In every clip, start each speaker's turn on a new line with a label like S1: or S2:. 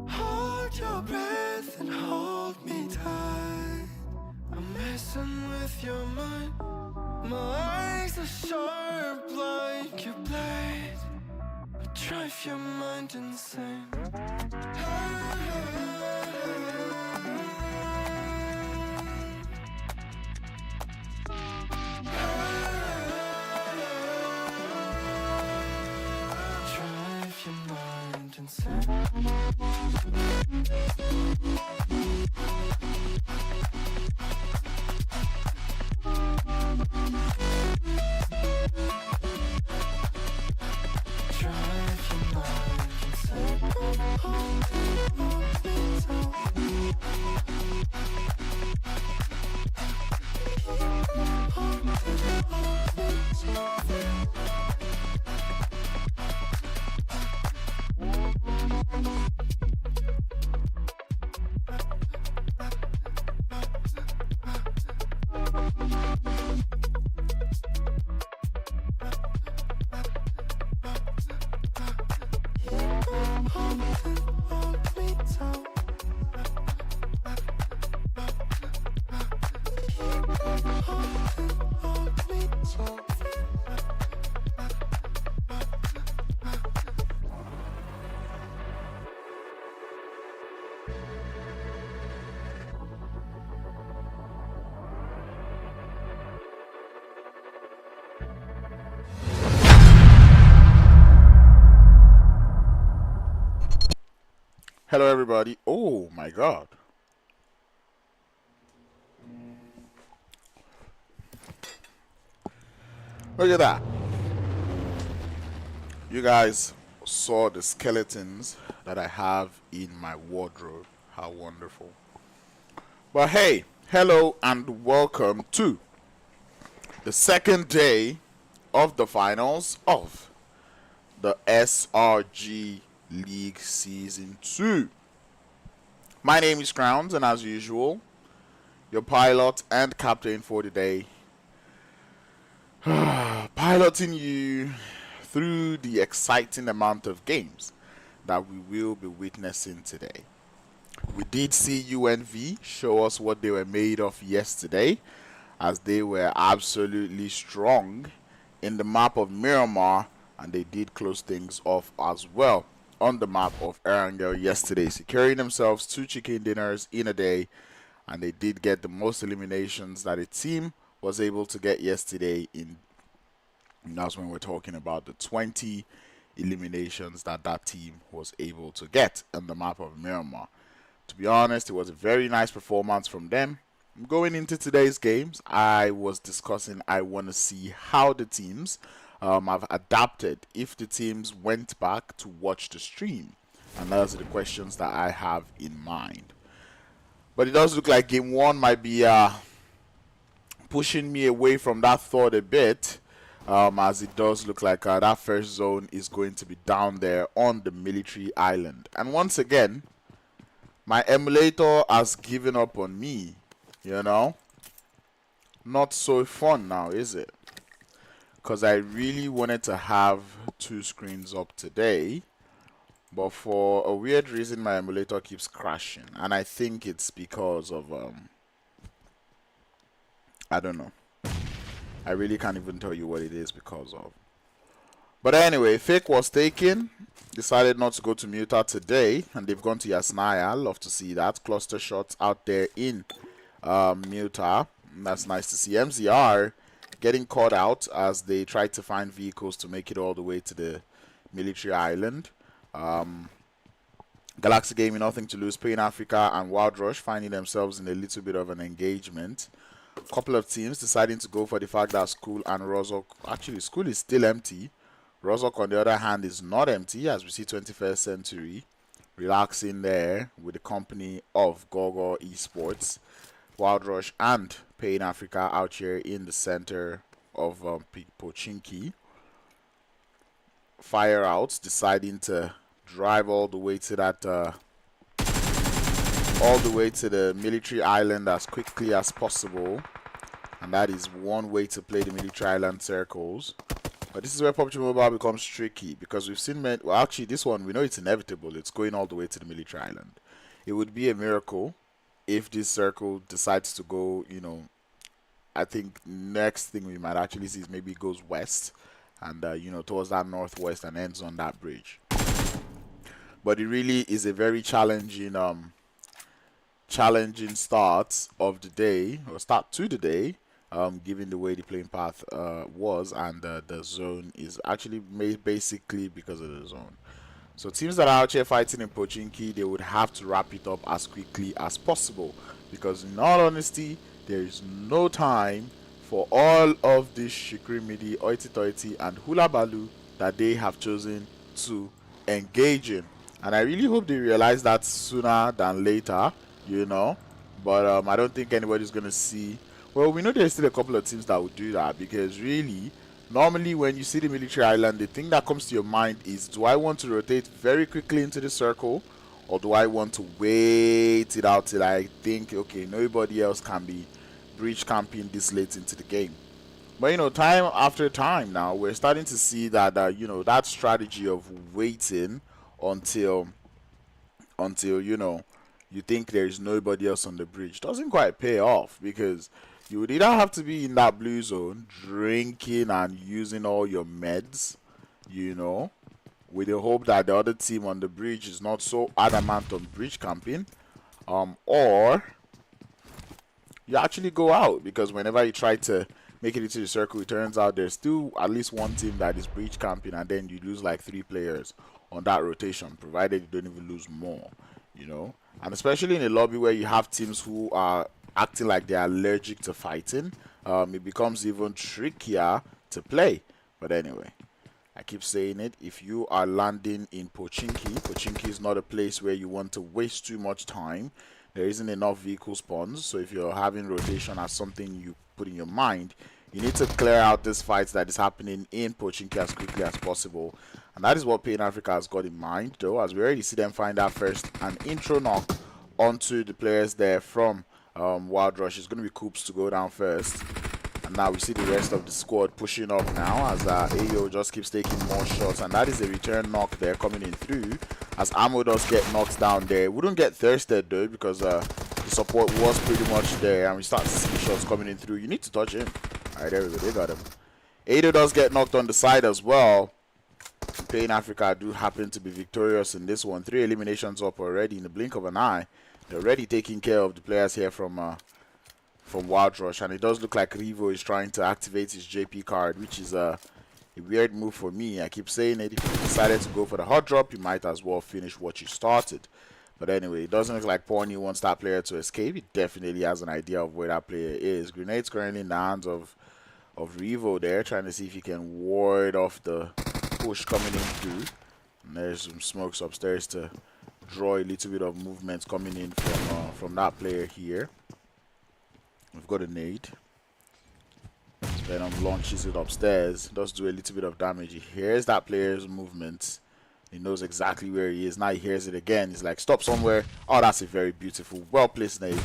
S1: Hold your breath and hold me tight. I'm messing with your mind. My eyes are sharp like your blade. I drive your mind insane. Drive your mind insane.
S2: Hello everybody. Oh my god. Look at that. You guys saw the skeletons that I have in my wardrobe. How wonderful. But hey, hello and welcome to the second day of the finals of the Srg League Season 2. My name is Crowns, and as usual, your pilot and captain for the day, piloting you through the exciting amount of games that we will be witnessing today. We did see uEnvy show us what they were made of yesterday, as they were absolutely strong in the map of Miramar, and they did close things off as well. on the map of Erangel yesterday, securing themselves 2 chicken dinners in a day, and they did get the most eliminations that a team was able to get yesterday. And that's when we're talking about the 20 eliminations that team was able to get on the map of Miramar. To be honest, it was a very nice performance from them. Going into today's games, I was discussing I want to see how the teams have adapted if the teams went back to watch the stream, and those are the questions that I have in mind. But it does look like game 1 might be pushing me away from that thought a bit, as it does look like that first zone is going to be down there on the military island. And once again, my emulator has given up on me, you know. Not so fun now, is it? Because I really wanted to have 2 screens up today, but for a weird reason my emulator keeps crashing, and I think it's because of I don't know. I really can't even tell you what it is because of. But anyway, FakeWasTaken decided not to go to Muta today, and they've gone to Yasnaya. Love to see that. Cluster shots out there in Muta. That's nice to see. MZR getting caught out as they tried to find vehicles to make it all the way to the military island. Galaxy Gaming, nothing to lose. Pain Africa and Wild Rush finding themselves in a little bit of an engagement. A couple of teams deciding to go for the fact that School and Rozok, actually School is still empty. Rozok on the other hand is not empty, as we see 21st Century relaxing there with the company of Gor Gor Esports. Wild Rush and Pain Africa out here in the center of Pochinki. FireøOUT deciding to drive all the way to that all the way to the military island as quickly as possible, and that is one way to play the military island circles. But this is where PUBG Mobile becomes tricky, because we've seen well, actually this one we know it's inevitable. It's going all the way to the military island. It would be a miracle if this circle decides to go, you know, I think next thing we might actually see is maybe it goes west and you know, towards that northwest and ends on that bridge. But it really is a very challenging start of the day, or start to the day, given the way the playing path was, and the zone is actually made basically because of the zone. So teams that are out here fighting in Pochinki, they would have to wrap it up as quickly as possible, because in all honesty, there is no time for all of this shikrimidi, oiti toiti, and hula balu that they have chosen to engage in. And I really hope they realize that sooner than later, you know. But I don't think anybody's going to see. Well, we know there's still a couple of teams that would do that, because really, normally when you see the military island, the thing that comes to your mind is, do I want to rotate very quickly into the circle, or do I want to wait it out till I think, okay, nobody else can be breach camping this late into the game? But you know, time after time now, we're starting to see that you know, that strategy of waiting until you know, you think there's nobody else on the bridge doesn't quite pay off, because you would either have to be in that blue zone drinking and using all your meds, you know, with the hope that the other team on the bridge is not so adamant on bridge camping, or you actually go out, because whenever you try to make it into the circle, it turns out there's still at least one team that is bridge camping, and then you lose like 3 players on that rotation, provided you don't even lose more, you know. And especially in a lobby where you have teams who are acting like they're allergic to fighting, it becomes even trickier to play. But anyway, I keep saying it, if you are landing in Pochinki is not a place where you want to waste too much time. There isn't enough vehicle spawns, so if you're having rotation as something you put in your mind, you need to clear out this fight that is happening in Pochinki as quickly as possible. And that is what Pain Africa has got in mind, though, as we already see them find out first an intro knock onto the players there from Wild Rush. It's going to be Coops to go down first. And now we see the rest of the squad pushing up now, as AO just keeps taking more shots. And that is a return knock there coming in through, as Ammo does get knocked down there. Wouldn't get thirsted though, because the support was pretty much there. And we start to see shots coming in through. You need to touch him. Alright, there we go. They got him. Ado does get knocked on the side as well. and Pain Africa do happen to be victorious in this one. 3 eliminations up already in the blink of an eye. They're already taking care of the players here from Wild Rush, and it does look like Revo is trying to activate his JP card, which is a weird move for me. I keep saying it. If you decided to go for the hot drop, you might as well finish what you started. But anyway, it doesn't look like Pony wants that player to escape. He definitely has an idea of where that player is. Grenade's currently in the hands of Revo there, trying to see if he can ward off the push coming in through. And there's some smokes upstairs to draw a little bit of movement coming in from that player here. We've got a nade. Venom launches it upstairs. Does do a little bit of damage. He hears that player's movement. He knows exactly where he is. Now he hears it again. He's like, stop somewhere. Oh, that's a very beautiful, well-placed nade.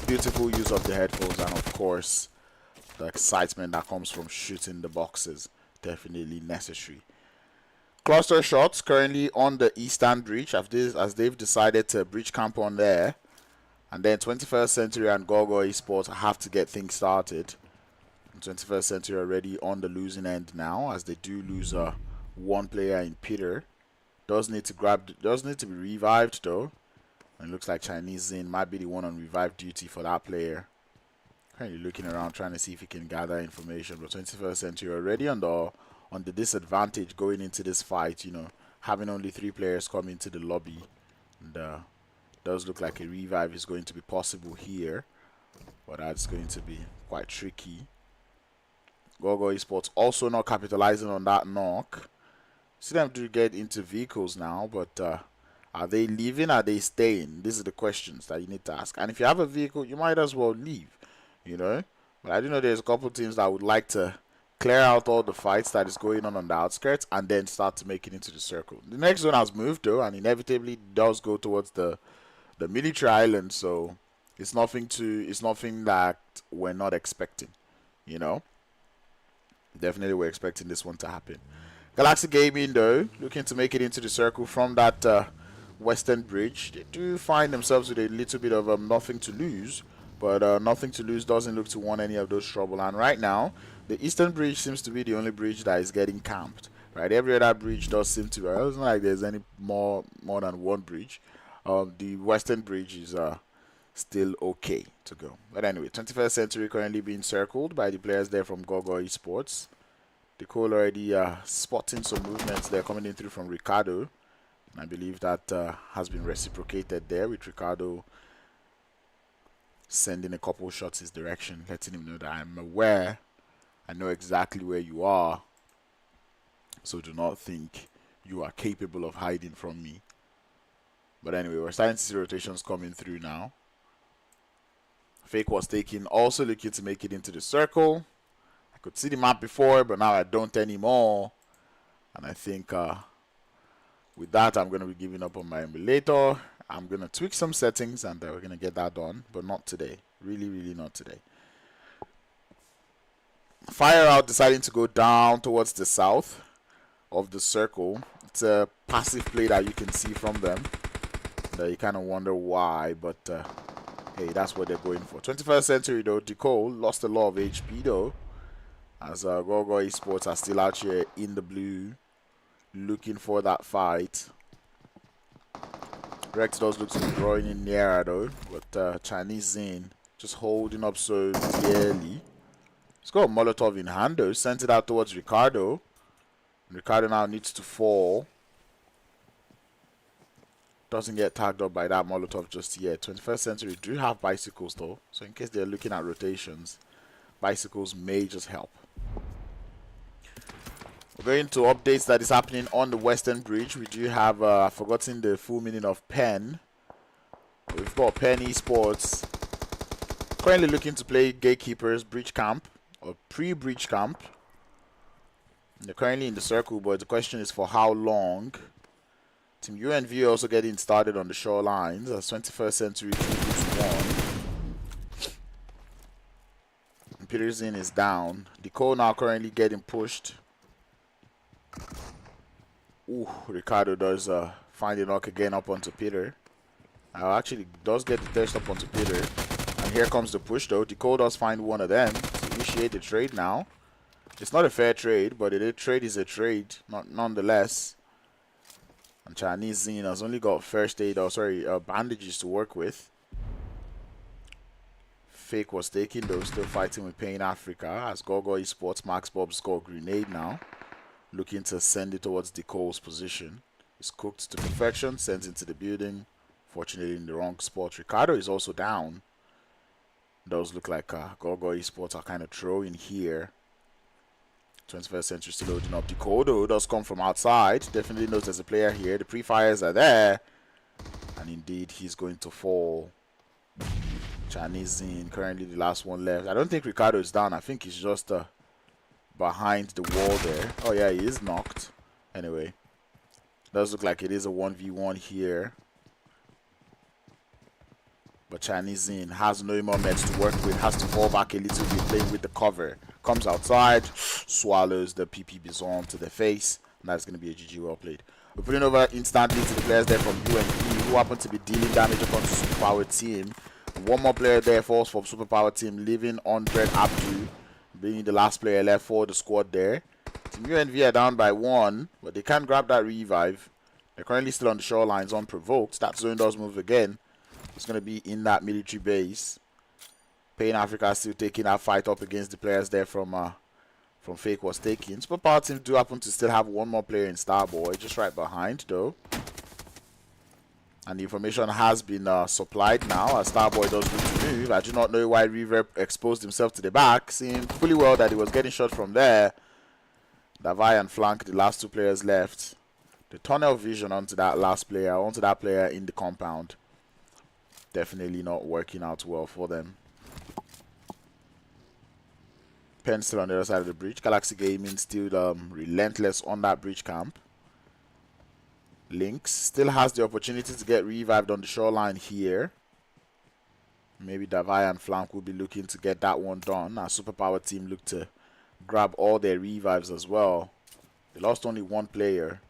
S2: Beautiful use of the headphones, and of course, the excitement that comes from shooting the boxes. Definitely necessary. Cluster shots currently on the eastern breach as they've decided to breach camp on there. And then 21st Century and Gor Gor Esports have to get things started. 21st Century already on the losing end now, as they do lose one player in Peter. Does need to be revived though. And it looks like Chinese Zin might be the one on revive duty for that player. Currently looking around trying to see if he can gather information. But 21st Century already on the disadvantage going into this fight, you know, having only 3 players come into the lobby. And does look like a revive is going to be possible here, but that's going to be quite tricky. Gor Gor Esports also not capitalizing on that knock. See them do get into vehicles now, but are they leaving? Are they staying? These are the questions that you need to ask. And if you have a vehicle, you might as well leave, you know. But I do know there's a couple teams that would like to clear out all the fights that is going on the outskirts and then start to make it into the circle. The next zone has moved though, and inevitably does go towards the military island, so it's nothing that we're not expecting, you know. Definitely we're expecting this one to happen. Galaxy Gaming though, looking to make it into the circle from that western bridge. They do find themselves with a little bit of nothing to lose, but nothing to lose doesn't look to want any of those trouble. And right now, the eastern bridge seems to be the only bridge that is getting camped. Right, every other bridge does seem to be. It's not like there's any more than one bridge. The western bridge is still okay to go. But anyway, 21st Century currently being circled by the players there from Gor Gor Esports. The Cole already spotting some movements there coming in through from Ricardo. And I believe that has been reciprocated there, with Ricardo sending a couple shots his direction, letting him know that I'm aware. I know exactly where you are. So do not think you are capable of hiding from me. But anyway, we're starting to see rotations coming through now. FakeWasTaken also looking to make it into the circle. I could see the map before, but now I don't anymore. And I think with that, I'm going to be giving up on my emulator. I'm going to tweak some settings and we're going to get that done, but not today. Really, really not today. FireøOUT deciding to go down towards the south of the circle. It's a passive play that you can see from them. You kind of wonder why, but hey, that's what they're going for. 21st Century though, Decole lost a lot of HP though, as Gor Gor Esports are still out here in the blue, looking for that fight. Rex does look to be drawing in nearer though, but Chinese Zane just holding up so dearly. He's got a Molotov in hand though, sent it out towards Ricardo. Ricardo now needs to fall. Doesn't get tagged up by that Molotov just yet. 21st Century do have bicycles though, so in case they're looking at rotations, bicycles may just help. We're going to updates that is happening on the western bridge. We do have I've forgotten the full meaning of Pen. We've got Pen Esports currently looking to play Gatekeepers Breach Camp or pre-breach camp. They're currently in the circle, but the question is for how long. Team uEnvy also getting started on the shorelines as 21st Century 2-1. Peterson is down. Decole now currently getting pushed. Ooh, Ricardo does find a knock again up onto Peter. Actually does get the thirst up onto Peter. And here comes the push though. Decole does find one of them to initiate the trade now. It's not a fair trade, but a trade is a trade, nonetheless. And Chinese Zine has only got first aid, or sorry, bandages to work with. FakeWasTaken, though, still fighting with Pain Africa as Gor Gor Esports. Max Bob score grenade now, looking to send it towards Decole's position. It's cooked to perfection, sent into the building. Fortunately, in the wrong spot. Ricardo is also down. Does look like Gor Gor Esports are kind of throwing here. 21st century still loading up. Decode, though, does come from outside. Definitely knows there's a player here. The pre-fires are there. And indeed, he's going to fall. Chinese Zine, currently the last one left. I don't think Ricardo is down. I think he's just behind the wall there. Oh, yeah, he is knocked. Anyway, does look like it is a 1v1 here. But Chinese Zine has no more meds to work with. Has to fall back a little bit, playing with the cover. Comes outside, swallows the PP Bison to the face. And that's going to be a GG well played. We're putting over instantly to the players there from uEnvy, who happen to be dealing damage upon the Superpower team. One more player there falls from Superpower team, leaving 100 Abdu, being the last player left for the squad there. Team uEnvy are down by 1, but they can't grab that revive. They're currently still on the shorelines unprovoked. That zone does move again. It's going to be in that military base. Pain Africa still taking that fight up against the players there from FakeWasTaken. Superpower team do happen to still have one more player in Starboy, just right behind though. And the information has been supplied now as Starboy does good to move. I do not know why Reverb exposed himself to the back, seeing fully well that he was getting shot from there. Davai and Flank, the last two players left. The tunnel vision onto that last player, onto that player in the compound. Definitely not working out well for them. Pen still on the other side of the bridge. Galaxy Gaming still relentless on that bridge camp. Lynx still has the opportunity to get revived on the shoreline here. Maybe Davai and Flank will be looking to get that one done. Our Superpower team look to grab all their revives as well. They lost only one player.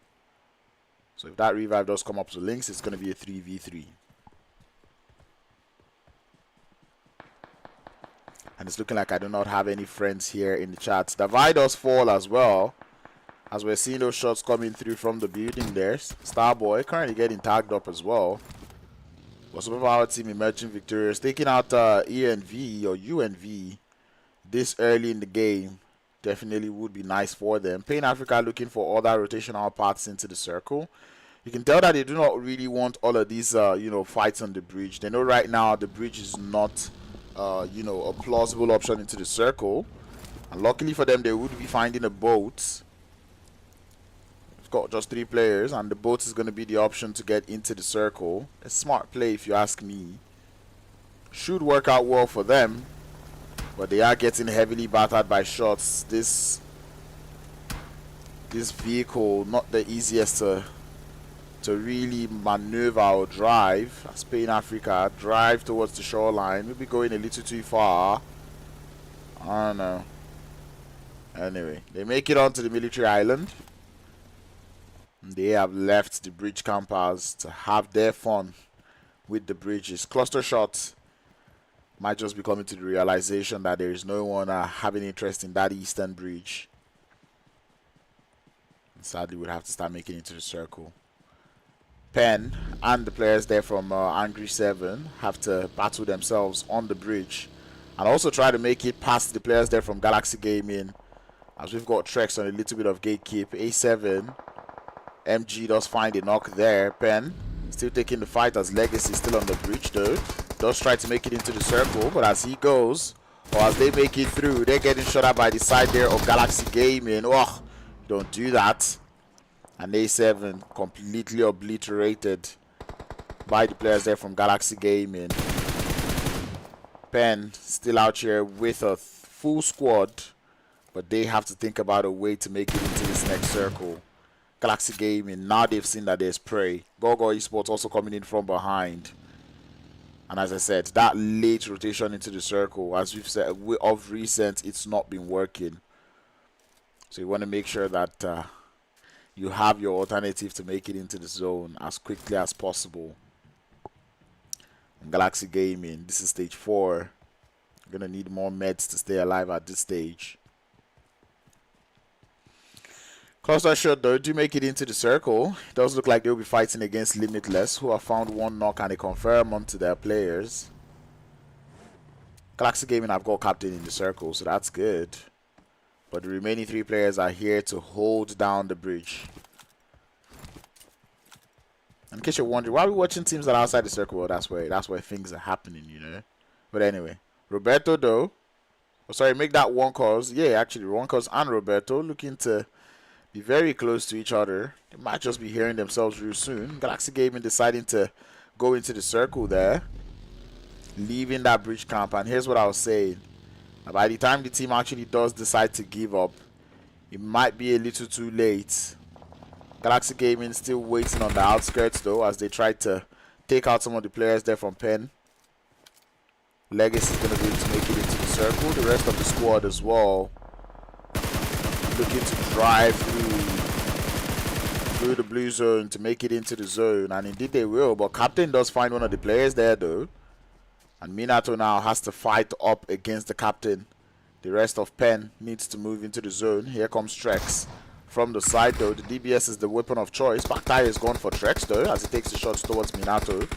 S2: So if that revive does come up to Lynx, it's going to be a 3v3. And it's looking like I do not have any friends here in the chat. Davai does fall as well, as we're seeing those shots coming through from the building there. Starboy currently getting tagged up as well. But Superpower team emerging victorious, taking out ENV or uEnvy this early in the game. Definitely would be nice for them. Pain Africa looking for all that rotational paths into the circle. You can tell that they do not really want all of these fights on the bridge. They know right now the bridge is not a plausible option into the circle. And luckily for them, they would be finding a boat. We've got just 3 players, and the boat is going to be the option to get into the circle. A smart play, if you ask me. Should work out well for them, but they are getting heavily battered by shots. This vehicle, not the easiest to really maneuver or drive. As Pain Africa drive towards the shoreline. Maybe going a little too far. I don't know. Anyway, they make it onto the military island. They have left the bridge campers to have their fun with the bridges. Cluster shots might just be coming to the realization that there is no one having interest in that eastern bridge. And sadly, we'll have to start making it to the circle. Pen and the players there from Angry 7 have to battle themselves on the bridge and also try to make it past the players there from Galaxy Gaming, as we've got Trex on a little bit of gatekeep. A7 MG does find a knock there. Pen still taking the fight as Legacy still on the bridge though. Does try to make it into the circle, but as he goes, or as they make it through, they're getting shot at by the side there of Galaxy Gaming. Oh, don't do that. And A7 completely obliterated by the players there from Galaxy Gaming. Pen still out here with a full squad, but they have to think about a way to make it into this next circle. Galaxy Gaming, now they've seen that there's prey. Gor Gor Esports also coming in from behind. And as I said, that late rotation into the circle, as we've said, of recent, it's not been working. So you want to make sure that you have your alternative to make it into the zone as quickly as possible. And Galaxy Gaming, this is stage 4. You're going to need more meds to stay alive at this stage. Cluster shot though, do make it into the circle. It does look like they'll be fighting against Limitless, who have found one knock and a confirm onto their players. Galaxy Gaming have got captain in the circle, so that's good. But the remaining 3 players are here to hold down the bridge. In case you're wondering, why are we watching teams that are outside the circle? Well, that's where things are happening, you know. But anyway, Roberto though. Oh, sorry, make that one cause. Yeah, actually, one cause and Roberto looking to be very close to each other. They might just be hearing themselves real soon. Galaxy Gaming deciding to go into the circle there, leaving that bridge camp. And here's what I was saying. By the time the team actually does decide to give up, it might be a little too late. Galaxy Gaming still waiting on the outskirts though, as they try to take out some of the players there from Penn. Legacy is going to be able to make it into the circle. The rest of the squad as well, looking to drive through the blue zone to make it into the zone, and indeed they will. But captain does find one of the players there though, and Minato now has to fight up against the captain. The rest of Penn needs to move into the zone. Here comes Trex from the side though. The DBS is the weapon of choice. Back tire is gone for Trex though, as he takes the shots towards Minato.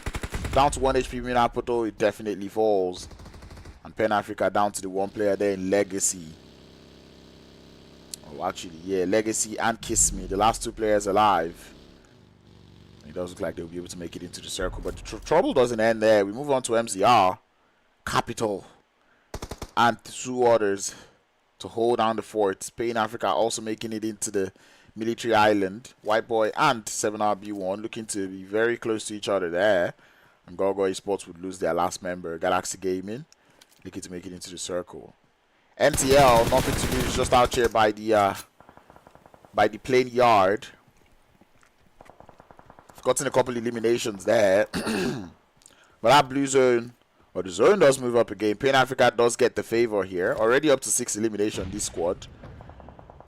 S2: Down to 1 HP Minato though, it definitely falls. And Penn Africa down to the 1 player there in Legacy. Oh, actually, yeah, Legacy and Kiss Me, the last 2 players alive. It does look like they'll be able to make it into the circle, but the trouble doesn't end there. We move on to MZR, Capital, and 2 others to hold down the fort. Pain Africa also making it into the military island. White Boy and 7RB1 looking to be very close to each other there. And Gor Gor Esports would lose their last member. Galaxy Gaming looking to make it into the circle. NTL, nothing to lose, just out here by the plane yard. Gotten a couple eliminations there. But that blue zone, or the zone does move up again. Pain Africa does get the favor here. Already up to 6 elimination, this squad.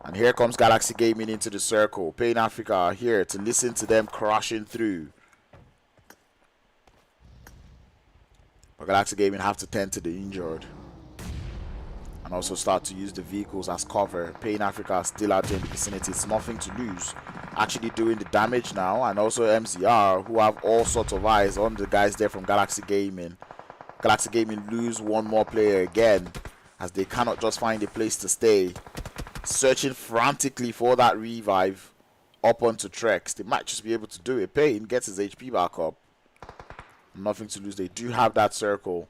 S2: And here comes Galaxy Gaming into the circle. Pain Africa are here to listen to them crashing through. But Galaxy Gaming have to tend to the injured. And also start to use the vehicles as cover. Pain Africa still out there in the vicinity. It's nothing to lose. Actually doing the damage now. And also MZR, who have all sorts of eyes on the guys there from Galaxy Gaming. Galaxy Gaming lose 1 more player again, as they cannot just find a place to stay. Searching frantically for that revive up onto Trex. They might just be able to do it. Pain gets his HP back up. Nothing to lose. They do have that circle,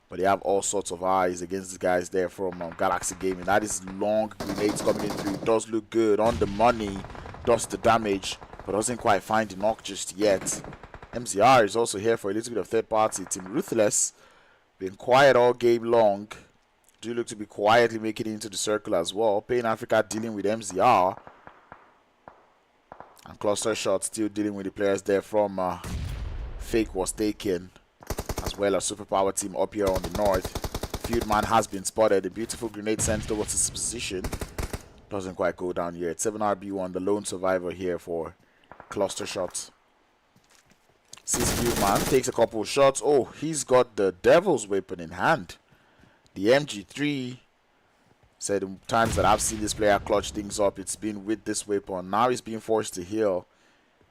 S2: but they have all sorts of eyes against the guys there from Galaxy Gaming. That is long grenades coming in through. It does look good on the money. Does the damage, but doesn't quite find the knock just yet. MZR is also here for a little bit of third party. Team Ruthless been quiet all game long. Do look to be quietly making it into the circle as well. Pain Africa dealing with MZR. And Cluster Shot still dealing with the players there from FakeWasTaken, as well as Superpower Team up here on the north. Fieldman has been spotted. A beautiful grenade sent towards his position. Doesn't quite go down yet. 7RB1, the lone survivor here for Cluster Shots. Sees Fieldman, takes a couple of shots. Oh, he's got the Devil's weapon in hand. The MG3. Said the times that I've seen this player clutch things up, it's been with this weapon. Now he's being forced to heal.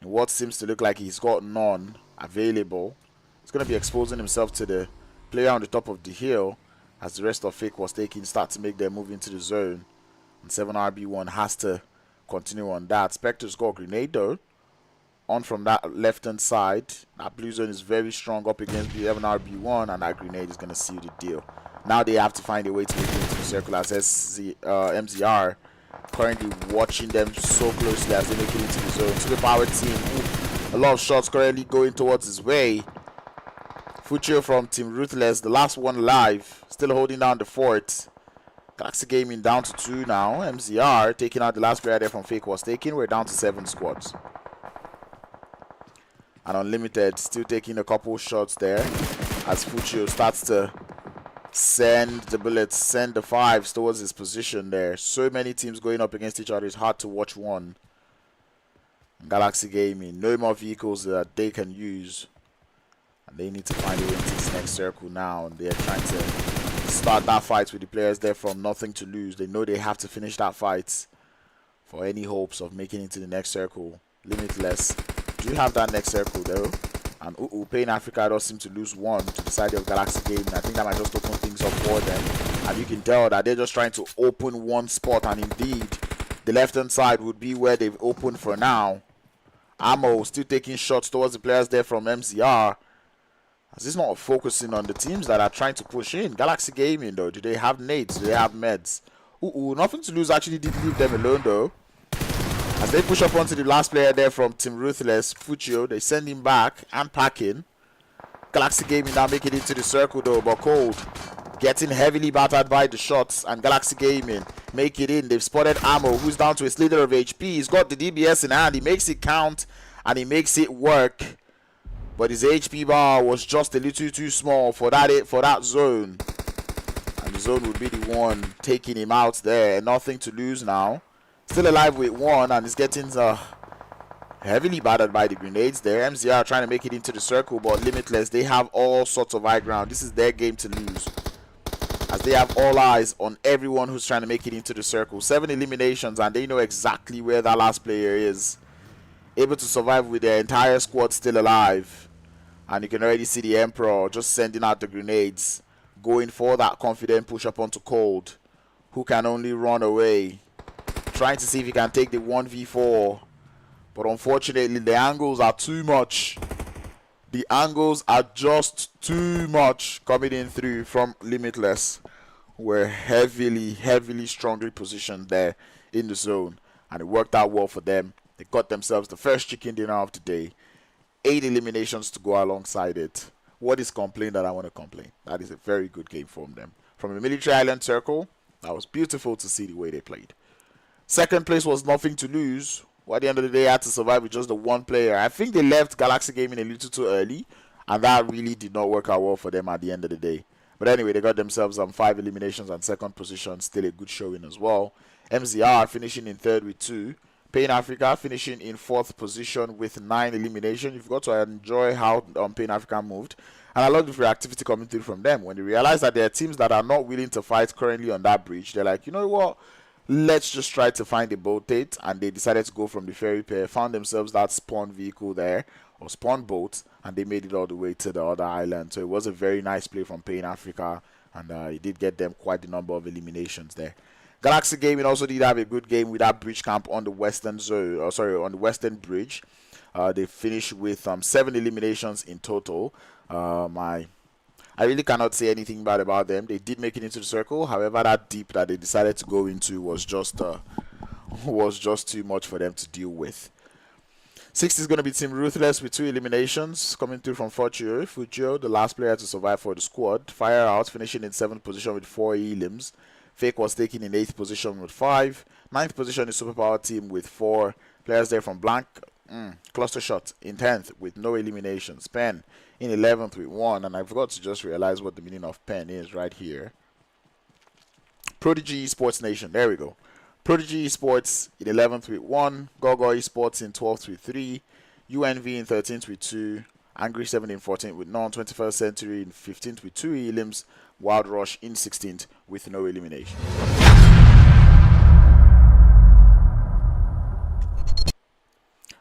S2: In what seems to look like he's got none available. He's going to be exposing himself to the player on the top of the hill, as the rest of FakeWasTaken start to make their move into the zone. And 7RB1 has to continue on that. Spectre's got a grenade though. On from that left hand side. That blue zone is very strong up against the 7RB1, and that grenade is going to seal the deal. Now they have to find a way to make it into the circle, as MZR currently watching them so closely as they make it into the zone. Superpower Team, a lot of shots currently going towards his way. Fucho from Team Ruthless, the last one alive, still holding down the fort. Galaxy Gaming down to 2 now. MZR taking out the last player there from FakeWasTaken. We're down to 7 squads. And Unlimited still taking a couple shots there, as Fucho starts to send the bullets, send the 5s towards his position there. So many teams going up against each other, it's hard to watch one. Galaxy Gaming, no more vehicles that they can use. And they need to find a way into this next circle now. And they're trying to start that fight with the players there from Nothing to Lose. They know they have to finish that fight for any hopes of making it to the next circle. Limitless do you have that next circle though, and Pain Africa does seem to lose one to the side of Galaxy Gaming. I think that might just open things up for them, and you can tell that they're just trying to open one spot, and indeed the left hand side would be where they've opened for now. Ammo still taking shots towards the players there from MZR, as it's not focusing on the teams that are trying to push in. Galaxy Gaming though, do they have nades? Do they have meds? Nothing to lose actually did leave them alone though, as they push up onto the last player there from Team Ruthless, Fuchio. They send him back and packing. Galaxy Gaming now making it into the circle though, but Cold getting heavily battered by the shots, and Galaxy Gaming make it in. They've spotted Ammo, who's down to a slither of HP. He's got the DBS in hand. He makes it count and he makes it work, but his HP bar was just a little too small for that zone, and the zone would be the one taking him out there. Nothing to lose now. Still alive with one, and he's getting heavily battered by the grenades there. MZR trying to make it into the circle, but Limitless, they have all sorts of high ground. This is their game to lose, as they have all eyes on everyone who's trying to make it into the circle. 7 eliminations, and they know exactly where that last player is, able to survive with their entire squad still alive. And you can already see the Emperor just sending out the grenades, going for that confident push up onto Cold, who can only run away, trying to see if he can take the 1v4. But unfortunately, the angles are too much. The angles are just too much coming in through from Limitless, who were heavily, strongly positioned there in the zone. And it worked out well for them. They got themselves the first chicken dinner of the day. 8 eliminations to go alongside it. What is complaint that I want to complain? That is a very good game from them. From a military island circle, that was beautiful to see the way they played. Second place was nothing to lose. Well, at the end of the day, had to survive with just the one player. I think they left Galaxy Gaming a little too early, and that really did not work out well for them at the end of the day. But anyway, they got themselves 5 eliminations and second position. Still a good showing as well. MZR finishing in third with 2. Pain Africa finishing in 4th position with 9 eliminations. You've got to enjoy how Pain Africa moved. And I love the reactivity coming through from them. When they realize that there are teams that are not willing to fight currently on that bridge, they're like, you know what? Let's just try to find a boat date. And they decided to go from the ferry pair, found themselves that spawn vehicle there, or spawn boat, and they made it all the way to the other island. So it was a very nice play from Pain Africa, and it did get them quite the number of eliminations there. Galaxy Gaming also did have a good game with that bridge camp on the western zone, on the western bridge. They finished with 7 eliminations in total. I really cannot say anything bad about them. They did make it into the circle. However, that deep that they decided to go into was just too much for them to deal with. 6th is going to be Team Ruthless with 2 eliminations coming through from Fuchio, the last player to survive for the squad. FireøOUT finishing in 7th position with 4 elims. FakeWasTaken in 8th position with 5. 9th position is Superpower Team with 4 players there from Blank. Cluster Shot in 10th with no eliminations. Pen in 11th with 1, and I forgot to just realize what the meaning of Pen is right here. Prodigy Esports Nation, there we go. Prodigy Esports in 11th with 1. Gor Gor Esports in 12th with 3. uEnvy in 13th with 2. Angry 7 in 14th with none. 21st Century in 15th with 2 elims. Wild Rush in 16th with no elimination.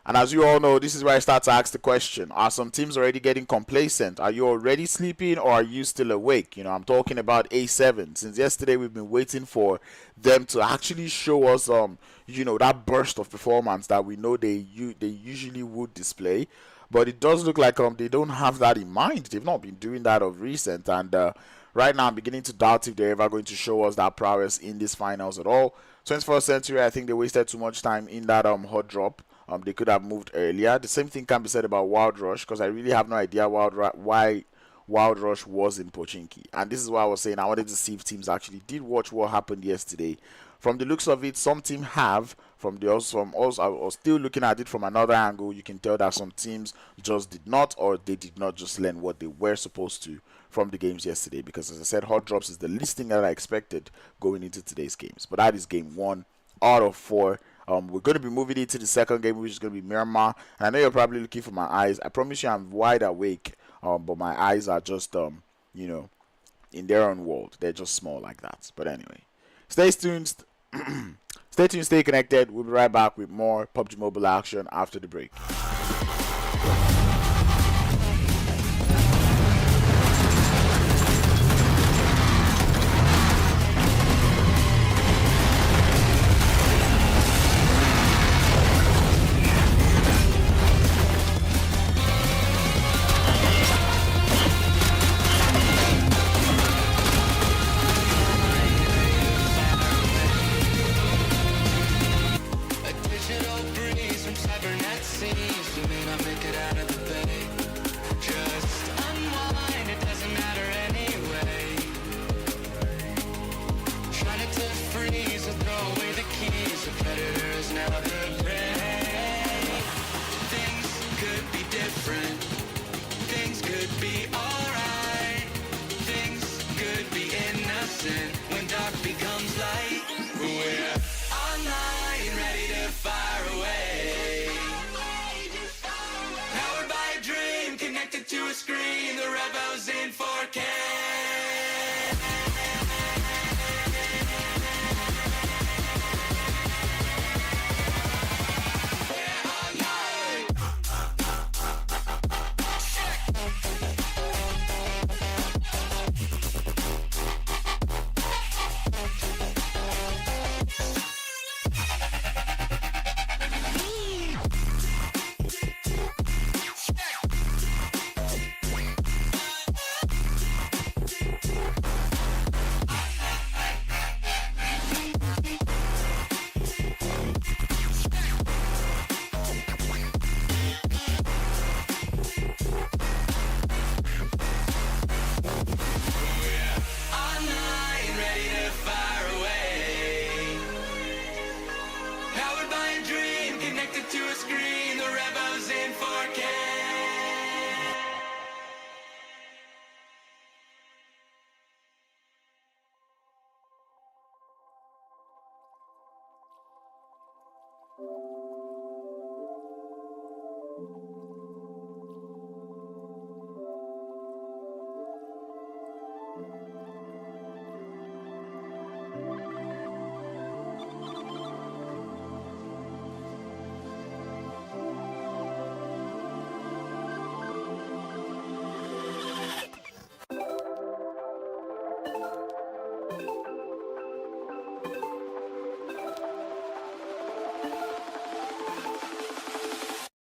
S2: And as you all know, this is where I start to ask the question, are some teams already getting complacent? Are you already sleeping, or are you still awake? You know, I'm talking about A7. Since yesterday, we've been waiting for them to actually show us, you know, that burst of performance that we know they usually would display. But it does look like they don't have that in mind. They've not been doing that of recent. And right now, I'm beginning to doubt if they're ever going to show us that prowess in these finals at all. 21st Century, I think they wasted too much time in that hot drop. They could have moved earlier. The same thing can be said about Wild Rush, because I really have no idea why Wild Rush was in Pochinki. And this is why I was saying I wanted to see if teams actually did watch what happened yesterday. From the looks of it, some teams have. From us, I was still looking at it from another angle. You can tell that some teams just did not, or they did not just learn what they were supposed to from the games yesterday. Because as I said, hot drops is the least thing that I expected going into today's games. But that is game 1 out of 4. We're going to be moving into the second game, which is going to be Miramar. And I know you're probably looking for my eyes. I promise you I'm wide awake, but my eyes are just, you know, in their own world. They're just small like that. But anyway, stay tuned. Stay tuned, stay connected. We'll be right back with more PUBG Mobile action after the break.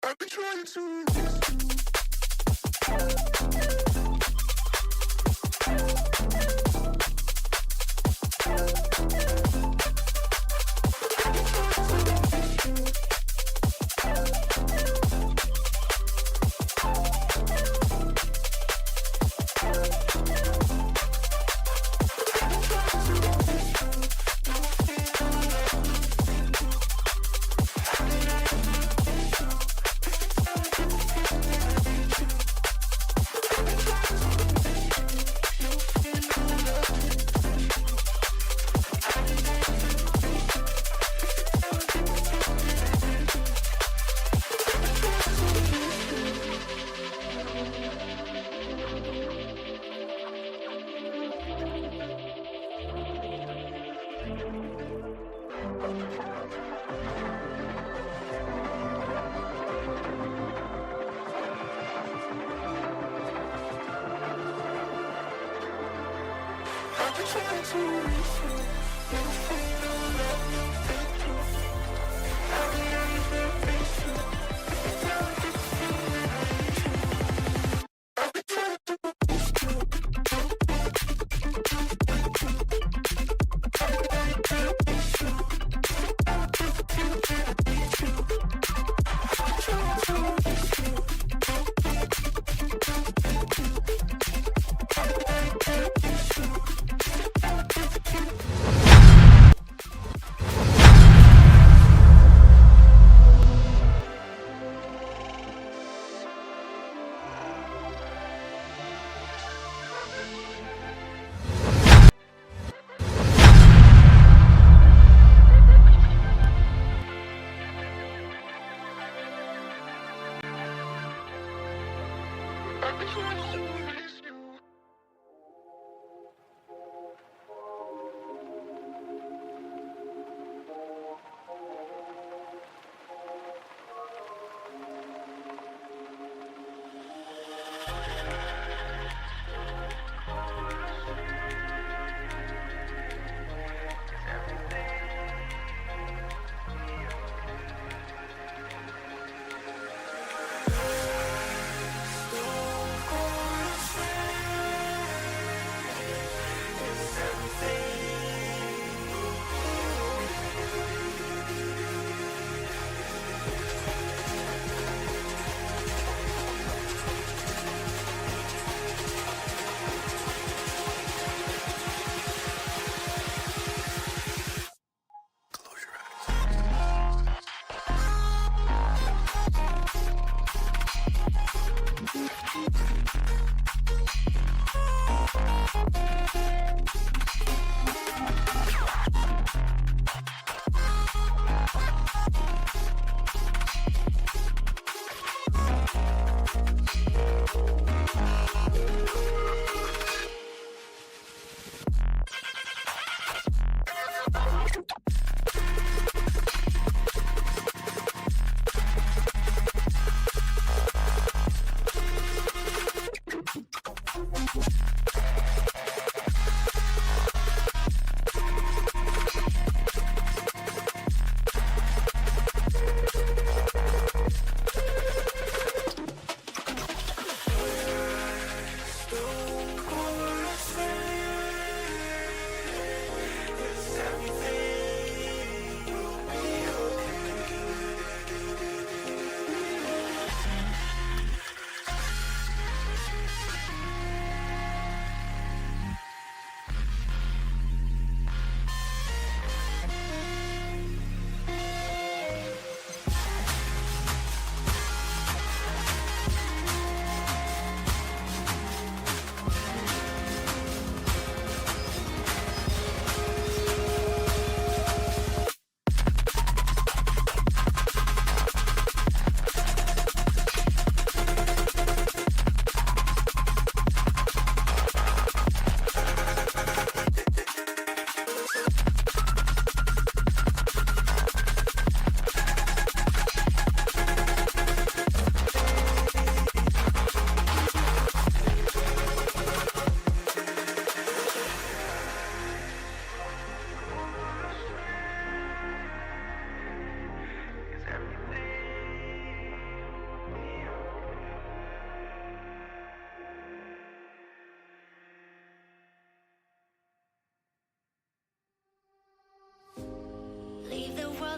S1: I've been trying to.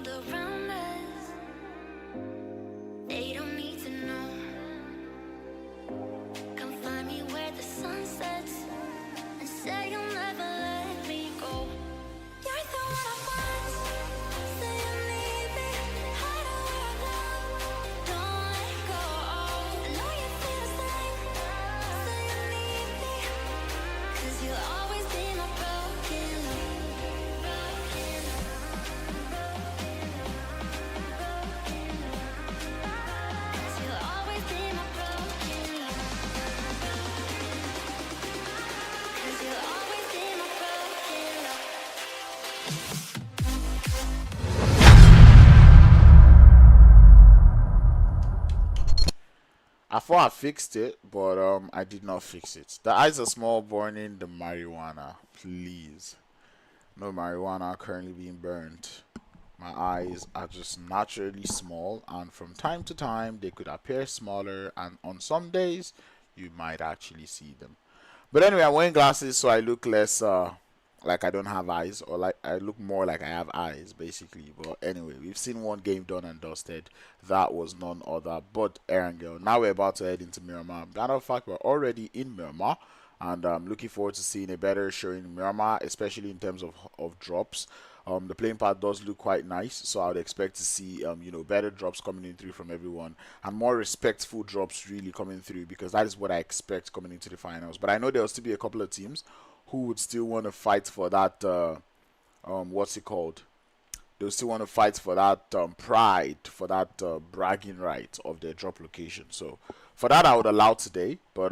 S1: Around us, they don't need to know. Come find me where the sun sets and say you'll never let me go. You're the one I want, say you need me. Hide away our love, don't let go. I know you feel the same, say you need me. 'Cause you'll always be my broken love.
S2: I thought I fixed it, but I did not fix it. The eyes are small, burning the marijuana. Please. No marijuana currently being burnt. My eyes are just naturally small, and from time to time they could appear smaller, and on some days you might actually see them. But anyway, I'm wearing glasses so I look less like I don't have eyes, or like I look more like I have eyes, basically. But anyway, we've seen one game done and dusted. That was none other but Erangel. Now we're about to head into Miramar. Matter of fact, we're already in Miramar, and I'm looking forward to seeing a better showing in Miramar, especially in terms of drops. The playing path does look quite nice, so I would expect to see better drops coming in through from everyone, and more respectful drops really coming through, because that is what I expect coming into the finals. But I know there'll still be a couple of teams who would still want to fight for that what's it called? They'll still want to fight for that pride, for that bragging right of their drop location. So for that, I would allow today. But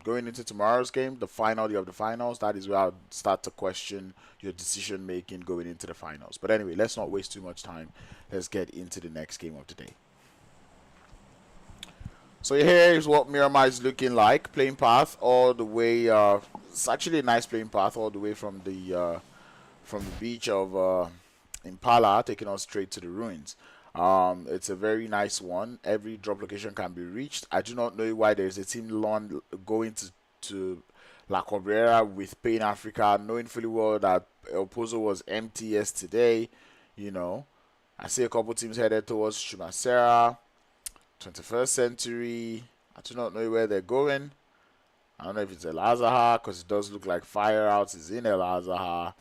S2: going into tomorrow's game, the final of the finals, that is where I'll start to question your decision making going into the finals. But anyway, let's not waste too much time. Let's get into the next game of the day. So here is what Miramar is looking like. Playing path all the way. It's actually a nice playing path all the way from the beach of Impala, taking us straight to the ruins. It's a very nice one. Every drop location can be reached. I do not know why there's a team going to La Cabrera with Pain Africa, knowing fully well that El Pozo was empty yesterday. I see a couple teams headed towards Chumacera, 21st Century. I do not know where they're going. I don't know if it's El Azahar, because it does look like FireOUT is in El Azahar.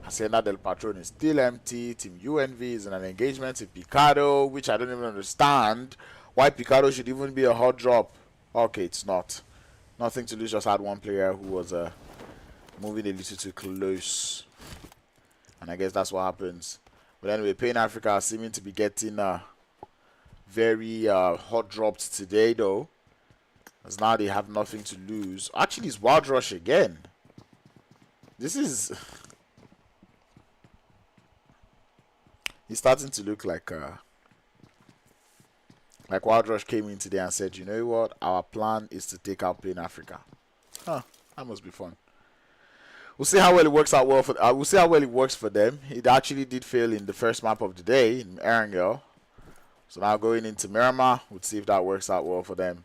S2: Hacienda del Patron is still empty. Team uEnvy is in an engagement in Picado, which I don't even understand why Picado should even be a hot drop. Okay, it's not. Nothing to lose, just had one player who was moving a little too close. And I guess that's what happens. But anyway, Pain Africa are seeming to be getting very hot dropped today, though. As now they have nothing to lose. Actually, it's Wild Rush again. This is... He's starting to look like Wild Rush came in today and said, you know what? Our plan is to take out Pain Africa. Huh, that must be fun. We'll see how well it works out we'll see how well it works for them. It actually did fail in the first map of the day in Erangel. So now going into Miramar, we'll see if that works out well for them.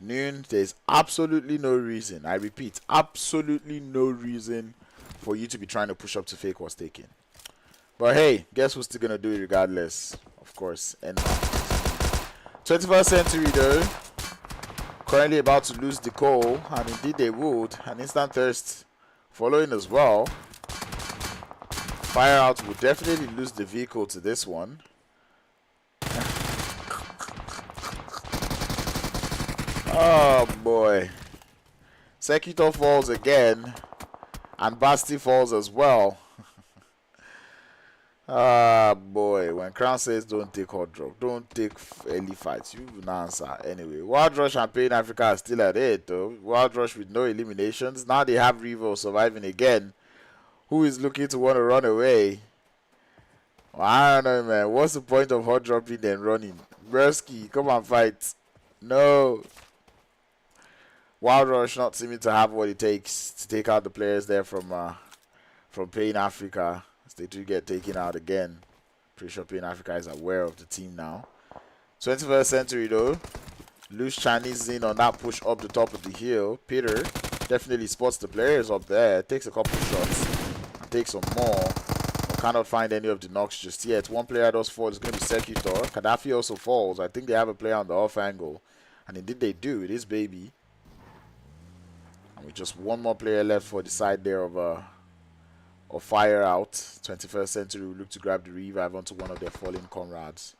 S2: Noon, there's absolutely no reason, I repeat, absolutely no reason for you to be trying to push up to FakeWasTaken. But hey, guess who's still gonna do it regardless? Of course, and 21st century though, currently about to lose the coal, and indeed they would. An instant thirst following as well. FireøOUT will definitely lose the vehicle to this one. Oh boy. Secutor falls again. And Basti falls as well. Ah boy. When Crown says don't take hot drop, don't take early fights, you will not answer. Anyway, Wild Rush and Pain Africa are still at it though. Wild Rush with no eliminations. Now they have Revo surviving again. Who is looking to want to run away? Well, I don't know, man. What's the point of hot dropping and running? Bresky, come and fight. No. Wild Rush not seeming to have what it takes to take out the players there from Pain Africa. As they do get taken out again. Pretty sure Pain Africa is aware of the team now. 21st century though. Loose Chinese in on that push up the top of the hill. Peter definitely spots the players up there. Takes a couple shots. And takes some more. But cannot find any of the knocks just yet. One player does fall. It's going to be Secutor. Gaddafi also falls. I think they have a player on the off angle. And indeed they do. It is Baby. And with just one more player left for the side there of FireøOUT. 21st century will look to grab the revive onto one of their fallen comrades.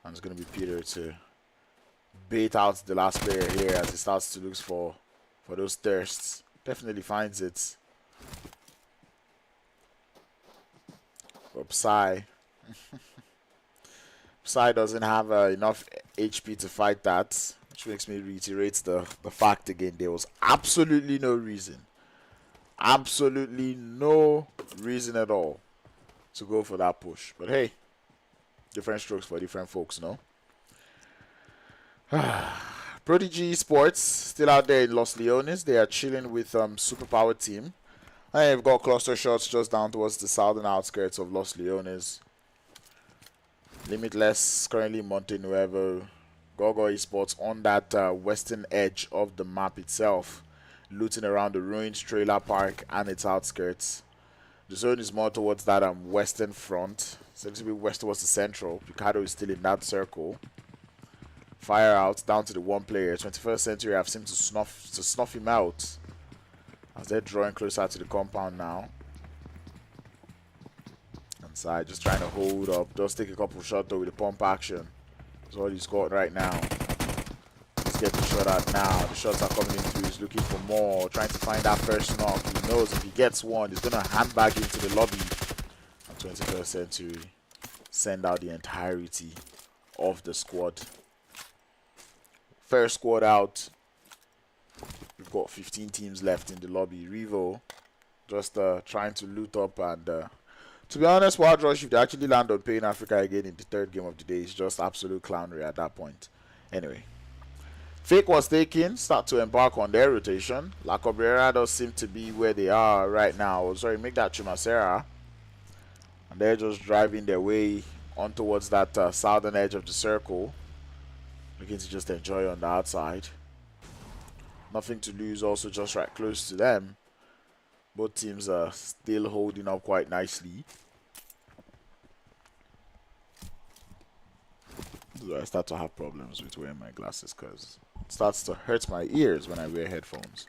S2: And it's going to be Peter to bait out the last player here as he starts to look for those thirsts. Definitely finds it. But Psy. Psy doesn't have enough HP to fight that. Which makes me reiterate the fact again. There was absolutely no reason. Absolutely no reason at all to go for that push. But hey, different strokes for different folks, no? Prodigy Esports still out there in Los Leones. They are chilling with Superpower team. And they've got cluster shots just down towards the southern outskirts of Los Leones. Limitless currently Monte Nuevo. Gor Gor Esports on that western edge of the map itself. Looting around the ruins trailer park and its outskirts. The zone is more towards that western front. Seems to be west towards the central. Picardo is still in that circle. FireøOUT down to the one player. 21st century have seemed to snuff him out. As they're drawing closer to the compound now. And Side just trying to hold up. Does take a couple shots though with the pump action. That's all he's got right now. Let's get the shot out now. The shots are coming in through. He's looking for more. Trying to find that first knock. He knows if he gets one, he's going to hand back into the lobby. And 21st century send out the entirety of the squad. First squad out. We've got 15 teams left in the lobby. Revo just trying to loot up and to be honest, Wild Rush, if they actually land on Pain Africa again in the third game of the day, it's just absolute clownery at that point. Anyway, FakeWasTaken start to embark on their rotation. La Cabrera does seem to be where they are right now. Sorry, make that Chumacera. And they're just driving their way on towards that southern edge of the circle. Looking to just enjoy on the outside. Nothing to lose, also just right close to them. Both teams are still holding up quite nicely. So I start to have problems with wearing my glasses because it starts to hurt my ears when I wear headphones.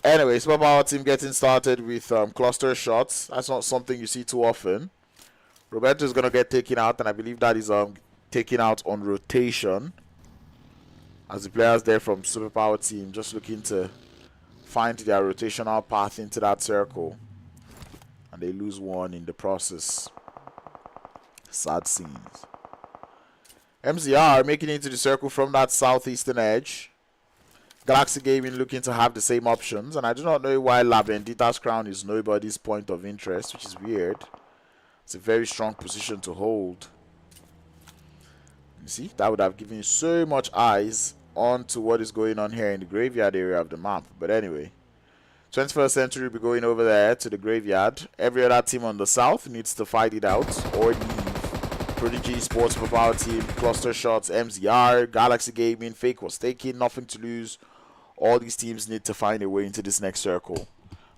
S2: Anyway, Superpower team getting started with cluster shots. That's not something you see too often. Roberto is going to get taken out, and I believe that is taken out on rotation. as the players there from Superpower team just looking to find their rotational path into that circle, and they lose one in the process. Sad scenes. MZR making it into the circle from that southeastern edge. Galaxy Gaming looking to have the same options, and I do not know why La Bendita's crown is nobody's point of interest, which is weird. It's a very strong position to hold. You see, that would have given you so much eyes onto what is going on here in the graveyard area of the map. But anyway, 21st Century will be going over there to the graveyard. Every other team on the south needs to fight it out or leave. Prodigy, Sports Power Team, Cluster Shots, MZR, Galaxy Gaming, FakeWasTaken, nothing to lose. All these teams need to find a way into this next circle.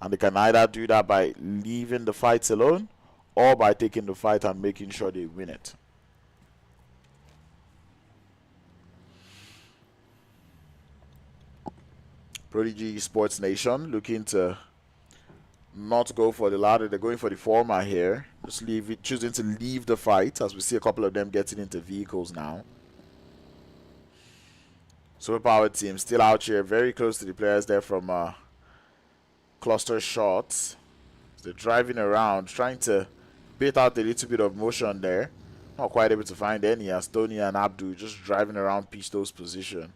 S2: And they can either do that by leaving the fights alone or by taking the fight and making sure they win it. Prodigy Sports Nation looking to not go for the ladder. They're going for the former here. Just leave it, choosing to leave the fight, as we see a couple of them getting into vehicles now. Superpower team still out here, very close to the players there from Cluster Shots. They're driving around, trying to bait out a little bit of motion there. Not quite able to find any, as Tony and Abdul just driving around Pisto's position.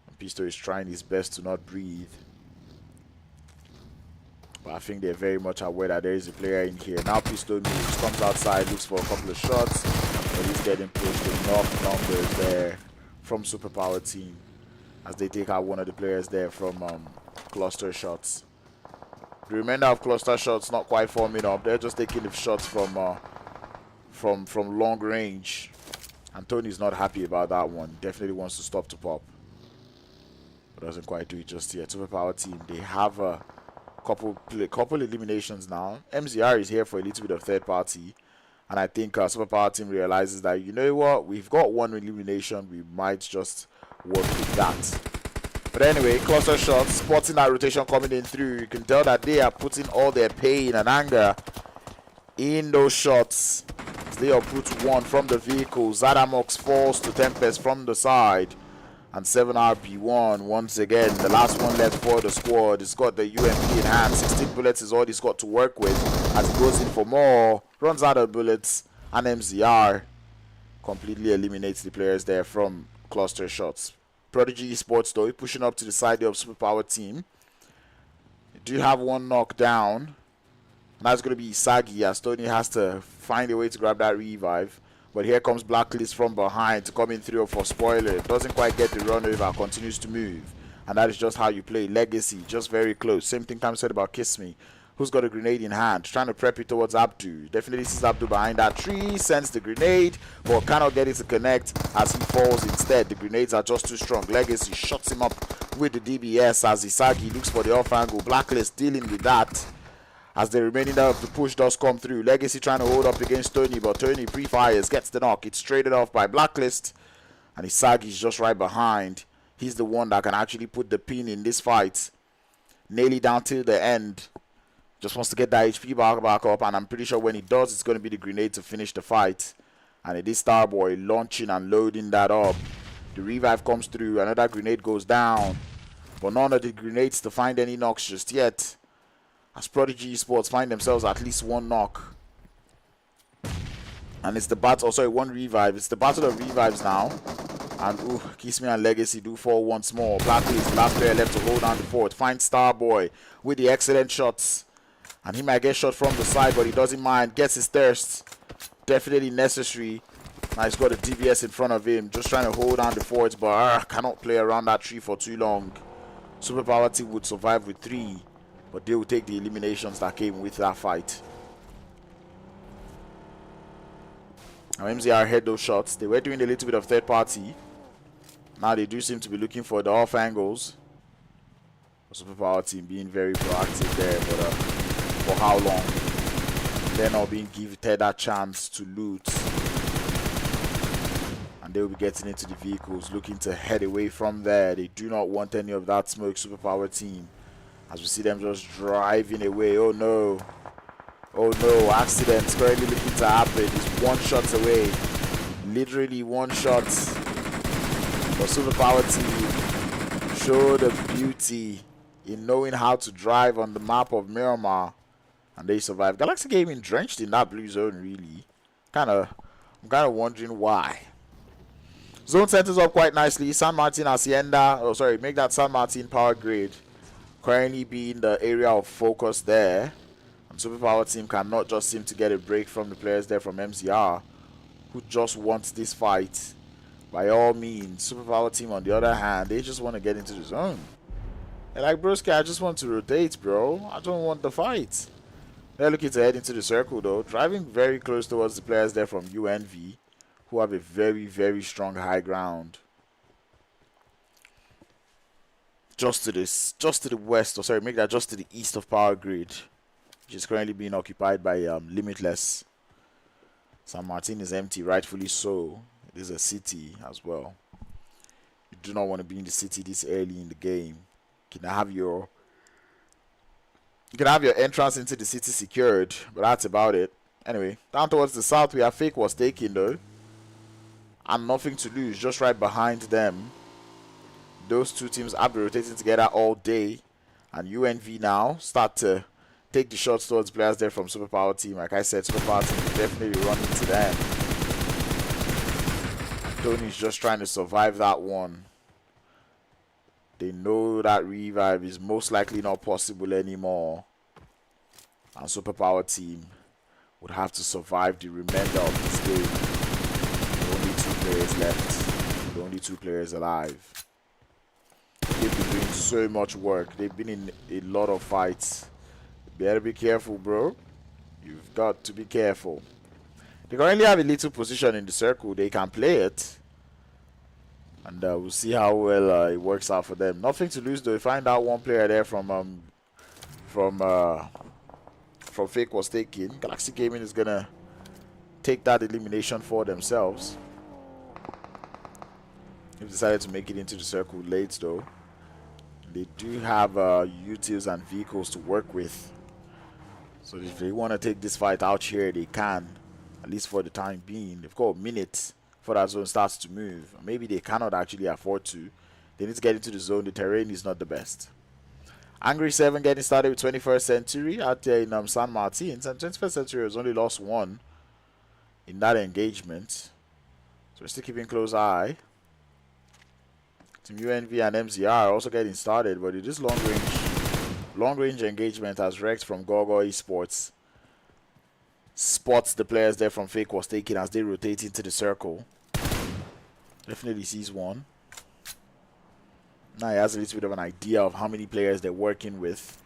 S2: And Pisto is trying his best to not breathe. But I think they're very much aware that there is a player in here. Now Pisto moves, comes outside, looks for a couple of shots, but he's getting pushed. Enough numbers there from Superpower team as they take out one of the players there from Cluster Shots. The remainder of Cluster Shots not quite forming up. They're just taking the shots from long range, and Tony's not happy about that one. Definitely wants to stop to pop, but doesn't quite do it just yet. Superpower team, they have a couple eliminations now. MZR is here for a little bit of third party, and I think Superpower team realizes that, you know what, we've got one elimination, we might just work with that. But anyway, Cluster Shots spotting that rotation coming in through. You can tell that they are putting all their pain and anger in those shots. They are put one from the vehicle. Zadamox falls to Tempest from the side. And 7RB1 once again, the last one left for the squad. It's got the uEnvy in hand. 16 bullets is all he's got to work with as he goes in for more. Runs out of bullets, and MZR completely eliminates the players there from Cluster Shots. Prodigy Esports though, pushing up to the side of Superpower team. They do have one knockdown. And that's going to be Sagi, as Tony has to find a way to grab that revive. But here comes Blacklist from behind to come in through for spoiler. Doesn't quite get the run over, continues to move. And that is just how you play. Legacy, just very close. Same thing Cam said about Kiss Me. Who's got a grenade in hand? Trying to prep it towards Abdu. Definitely sees Abdu behind that tree. Sends the grenade, but cannot get it to connect as he falls instead. The grenades are just too strong. Legacy shuts him up with the DBS as Isagi looks for the off angle. Blacklist dealing with that as the remaining of the push does come through. Legacy trying to hold up against Tony, but Tony pre-fires, gets the knock. It's traded off by Blacklist, and Isagi is just right behind. He's the one that can actually put the pin in this fight. Nearly down till the end. Just wants to get that HP back up, and I'm pretty sure when he does, it's going to be the grenade to finish the fight. And it is Starboy launching and loading that up. The revive comes through, another grenade goes down, but none of the grenades to find any knocks just yet, as Prodigy Esports find themselves at least one knock. And it's the battle, sorry, one revive. It's the battle of revives now. And ooh, Kiss Me and Legacy do fall once more. Blacklist, the last player left to hold down the fort. Finds Starboy with the excellent shots. And he might get shot from the side, but he doesn't mind. Gets his thirst. Definitely necessary. Now he's got a DBS in front of him. Just trying to hold down the fort, but cannot play around that tree for too long. Superpower team would survive with 3, but they will take the eliminations that came with that fight. Now MZR had those shots. They were doing a little bit of third party. Now they do seem to be looking for the off angles. Superpower team being very proactive there, but for how long? They're not being given that chance to loot. And they will be getting into the vehicles, looking to head away from there. They do not want any of that smoke, Superpower team. As we see them just driving away. Oh no. Oh no, accidents currently looking to happen. He's 1 shot away. Literally 1 shot But Superpower team showed the beauty in knowing how to drive on the map of Miramar, and they survived. Galaxy Gaming drenched in that blue zone, really. I'm kind of wondering why. Zone settles up quite nicely. San Martin Hacienda, oh sorry, make that San Martin power grid currently being the area of focus there. And Superpower team cannot just seem to get a break from the players there from MZR, who just wants this fight. By all means, Superpower team on the other hand, they just want to get into the zone. They're like, broski, I just want to rotate, bro. I don't want the fight. They're looking to head into the circle though, driving very close towards the players there from uEnvy, who have a very, very strong high ground. Just to the west, or sorry, make that just to the east of power grid, which is currently being occupied by Limitless. San Martin is empty, rightfully so. It is a city as well. You do not want to be in the city this early in the game. You can have your entrance into the city secured, but that's about it. Anyway, down towards the south, we have FakeWasTaken though, and nothing to lose, just right behind them. Those two teams have been rotating together all day, and uEnvy now start to take the shots towards players there from Superpower team. Like I said, Superpower team will definitely run into them. Tony's just trying to survive that one. They know that revive is most likely not possible anymore, and Superpower team would have to survive the remainder of this game. Only 2 players left. Only 2 players alive. They've been doing so much work. They've been in a lot of fights. You better be careful, bro. You've got to be careful. They currently have a little position in the circle. They can play it, and we'll see how well it works out for them. Nothing to lose though. We find out one player there from FakeWasTaken. Galaxy Gaming is gonna take that elimination for themselves. They've decided to make it into the circle late though. They do have utils and vehicles to work with, so if they want to take this fight out here, they can, at least for the time being. They've got a minute before that zone starts to move. Maybe they cannot actually afford to. They need to get into the zone. The terrain is not the best. Angry 7 getting started with 21st Century out there in San Martin. And 21st Century has only lost 1 in that engagement, so we're still keeping close eye. Team uEnvy and MZR are also getting started, but it is long range engagement as Rex from Gor Gor Esports spots the players there from FakeWasTaken as they rotate into the circle. Definitely sees one. Now he has a little bit of an idea of how many players they're working with.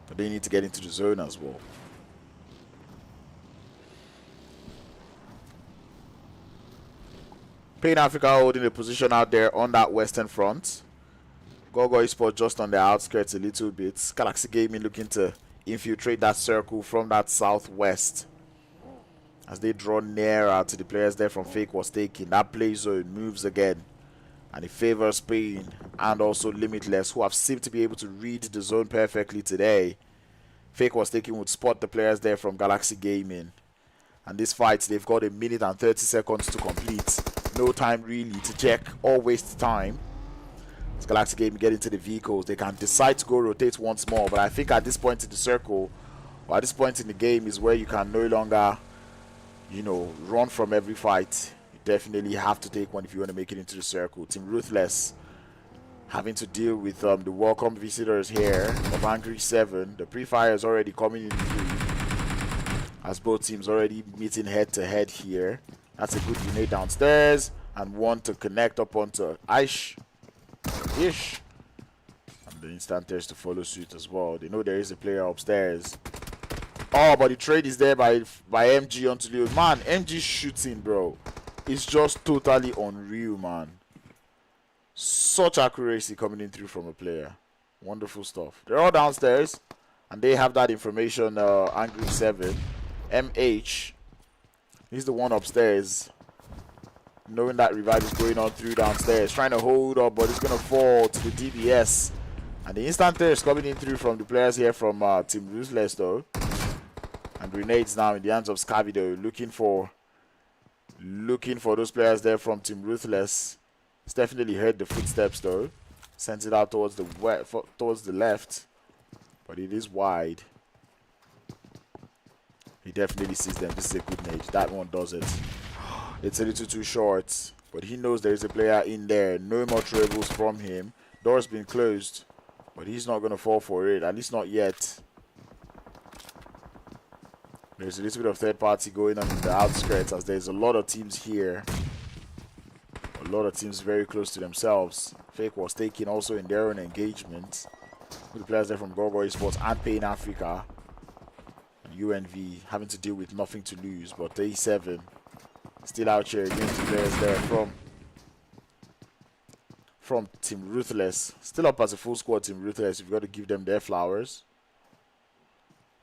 S2: But they need to get into the zone as well. Pain Africa holding a position out there on that western front. Gor Gor Esports just on the outskirts a little bit. Galaxy Gaming looking to infiltrate that circle from that southwest as they draw nearer to the players there from FakeWasTaken. That play zone moves again, and it favors Pain and also Limitless, who have seemed to be able to read the zone perfectly today. FakeWasTaken would spot the players there from Galaxy Gaming, and this fight, they've got 1 minute and 30 seconds to complete. No time really to check or waste time. As Galaxy Gaming get into the vehicles, they can decide to go rotate once more, but I think at this point in the circle, or at this point in the game, is where you can no longer, you know, run from every fight. You definitely have to take one if you want to make it into the circle. Team Ruthless having to deal with the welcome visitors here of Angry 7. The pre-fire is already coming in through, as both teams already meeting head to head here. That's a good grenade downstairs, and one to connect up onto Ish. And the instant test to follow suit as well. They know there is a player upstairs. Oh, but the trade is there by MG onto Leo. Man, MG shooting, bro. It's just totally unreal, man. Such accuracy coming in through from a player. Wonderful stuff. They're all downstairs, and they have that information. Angry 7. MH. He's the one upstairs, knowing that revive is going on through downstairs, trying to hold up, but it's going to fall to the DBS. And the instant is coming in through from the players here from Team Ruthless though. And grenades now in the hands of Scavido, looking for Looking for those players there from Team Ruthless. It's definitely heard the footsteps though. Sends it out towards the left, but it is wide. He definitely sees them. This is a good nade. That one does it. It's a little too short, but he knows there is a player in there. No more troubles from him. Door's been closed, but he's not going to fall for it, at least not yet. There's a little bit of third party going on in the outskirts, as there's a lot of teams here. A lot of teams very close to themselves. FakeWasTaken also in their own engagement. With the players there from Gor Gor Esports and Pain Africa. And uEnvy having to deal with nothing to lose, but day 7 still out here against the players there from Team Ruthless. Still up as a full squad Team Ruthless. You've got to give them their flowers.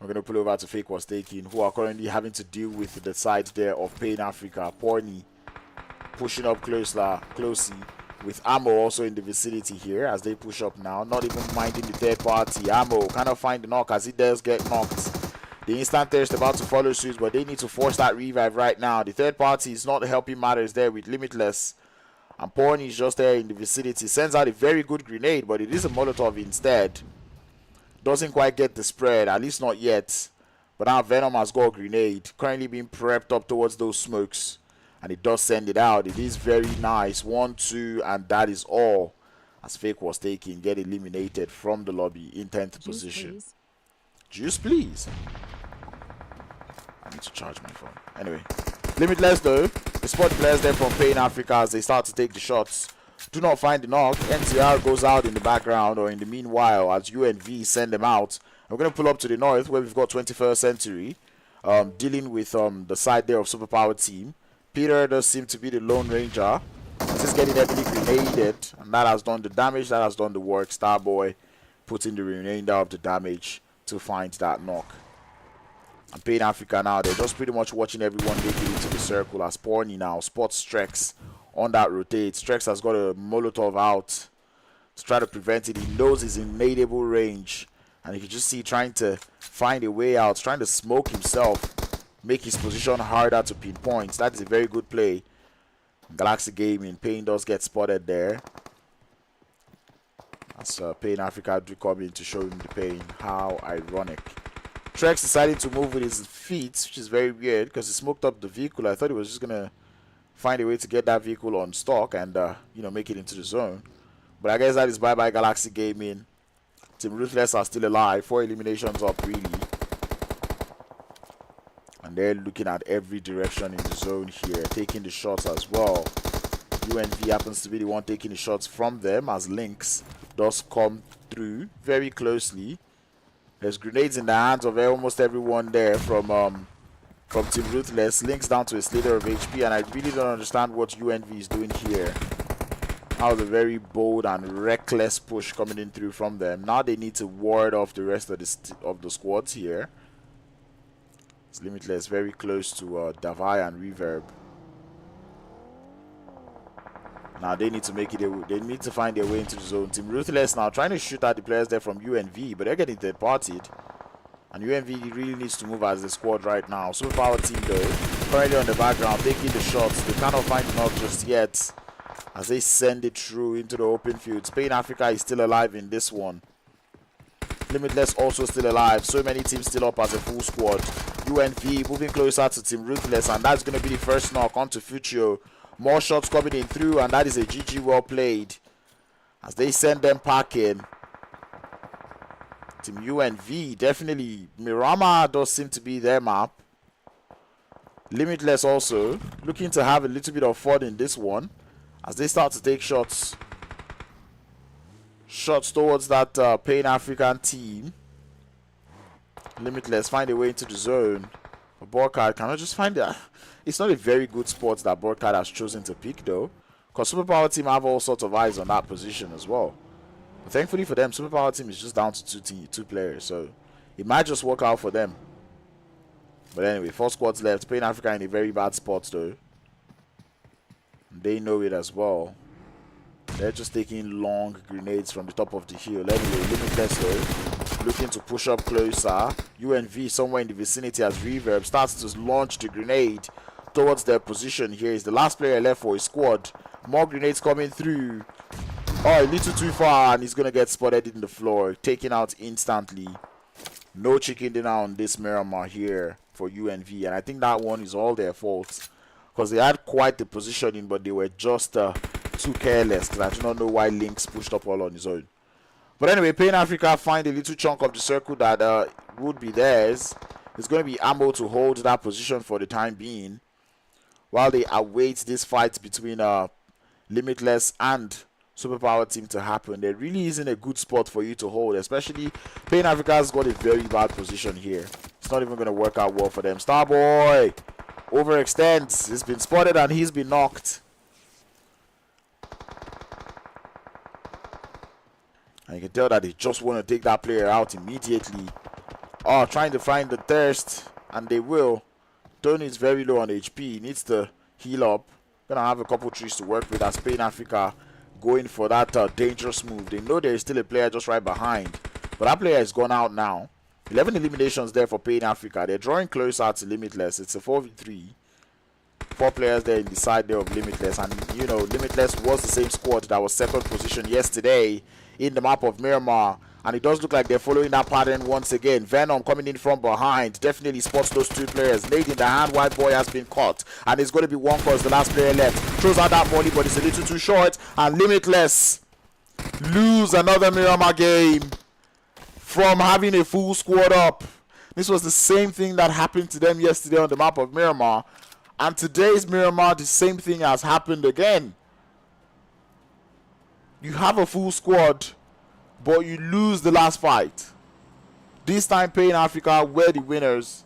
S2: We're going to pull over to FakeWasTaken, who are currently having to deal with the side there of Pain Africa. Porny pushing up closer, with Ammo also in the vicinity here as they push up now. Not even minding the third party. Ammo cannot find the knock as he does get knocked. The instant thirst about to follow suit, but they need to force that revive right now. The third party is not helping matters there with Limitless. And Porny is just there in the vicinity. Sends out a very good grenade, but it is a Molotov instead. Doesn't quite get the spread, at least not yet. But now Venom has got a grenade, currently being prepped up towards those smokes. And it does send it out. It is very nice. 1, 2, and that is all. As FakeWasTaken get eliminated from the lobby in 10th position.
S3: Please.
S2: Juice, please. I need to charge my phone. Anyway, Limitless though. The spot players there from Pain Africa as they start to take the shots. Do not find the knock. MZR goes out in the background, or in the meanwhile as uEnvy send them out. We're going to pull up to the north where we've got 21st Century dealing with the side there of Superpower team. Peter does seem to be the Lone Ranger. He's getting heavily grenaded, and that has done the damage, that has done the work. Starboy putting the remainder of the damage to find that knock. And Pain Africa now, they're just pretty much watching everyone make it into the circle as Porny now spots Strex on that rotate. Strex has got a Molotov out to try to prevent it. He knows he's in nadeable range, and you can just see trying to find a way out, trying to smoke himself, make his position harder to pinpoint. That is a very good play. Galaxy Gaming, Pain does get spotted there. As Pain Africa do come in to show him the pain. How ironic. Trex decided to move with his feet, which is very weird because he smoked up the vehicle. I thought he was just going to find a way to get that vehicle on stock and, you know, make it into the zone. But I guess that is bye-bye Galaxy Gaming. Team Ruthless are still alive. 4 eliminations up, really. And they're looking at every direction in the zone here, taking the shots as well. uEnvy happens to be the one taking the shots from them as Lynx does come through very closely. There's grenades in the hands of almost everyone there from Team Ruthless. Lynx down to a slither of HP, and I really don't understand what uEnvy is doing here. That was a very bold and reckless push coming in through from them. Now they need to ward off the rest of the squads here. It's Limitless very close to Davai and Reverb. Now they need to make it. They need to find their way into the zone. Team Ruthless now trying to shoot at the players there from uEnvy, but they're getting third partied. And uEnvy really needs to move as the squad right now. Superpower team though, currently on the background, taking the shots. They cannot find the knock just yet as they send it through into the open field. Pain Africa is still alive in this one. Limitless also still alive. So many teams still up as a full squad. uEnvy moving closer to Team Ruthless, and that's going to be the first knock onto Fucio. More shots coming in through, and that is a GG well played as they send them packing. Team uEnvy, definitely Miramar does seem to be their map. Limitless also looking to have a little bit of fun in this one as they start to take shots towards that Pain African team. Limitless find a way into the zone. But Broadcast cannot just find that. It's not a very good spot that Broadcast has chosen to pick though, because Superpower team have all sorts of eyes on that position as well. But thankfully for them, Superpower team is just down to two players, so it might just work out for them. But anyway, 4 squads left. Pain Africa in a very bad spot though. They know it as well. They're just taking long grenades from the top of the hill. Anyway, Limitless though, looking to push up closer. uEnvy somewhere in the vicinity as Reverb starts to launch the grenade. towards their position here. Is the last player left for his squad. More grenades coming through. Oh, a little too far, and he's going to get spotted in the floor. Taken out instantly. No chicken dinner on this Miramar here for uEnvy. And I think that one is all their fault. Because they had quite the positioning, but they were just too careless. Because I do not know why Lynx pushed up all on his own. But anyway, Pain Africa find a little chunk of the circle that would be theirs. It's going to be ammo to hold that position for the time being, while they await this fight between Limitless and Superpower team to happen. There really isn't a good spot for you to hold, especially Pain Africa's got a very bad position here. It's not even going to work out well for them. Starboy overextends. He's been spotted and he's been knocked. And you can tell that they just want to take that player out immediately. Oh, trying to find the thirst, and they will. Tony is very low on HP. He needs to heal up. Gonna have a couple trees to work with as Pain Africa going for that dangerous move. They know there is still a player just right behind, but that player is gone out now. 11 eliminations there for Pain Africa. They're drawing closer to Limitless. It's a 4v3. 4 players there in the side there of Limitless, and you know Limitless was the same squad that was second position yesterday in the map of Miramar. And it does look like they're following that pattern once again. Venom coming in from behind. Definitely spots those 2 players. Nade in the hand. White boy has been caught. And it's going to be one cause the last player left. Throws out that volley, but it's a little too short. And Limitless lose another Miramar game from having a full squad up. This was the same thing that happened to them yesterday on the map of Miramar. And today's Miramar, the same thing has happened again. You have a full squad, but you lose the last fight. This time Pain Africa were the winners,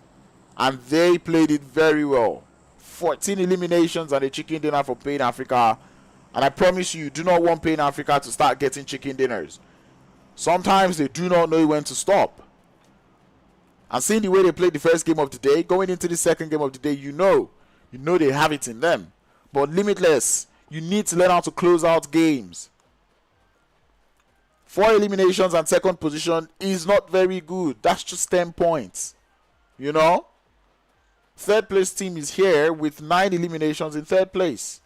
S2: and they played it very well. 14 eliminations and a chicken dinner for Pain Africa. And I promise you, do not want Pain Africa to start getting chicken dinners. Sometimes they do not know when to stop. And seeing the way they played the first game of the day, going into the second game of the day, you know they have it in them. But Limitless, you need to learn how to close out games. 4 eliminations and second position is not very good. That's just 10 points. You know? Third place team is here with 9 eliminations in third place.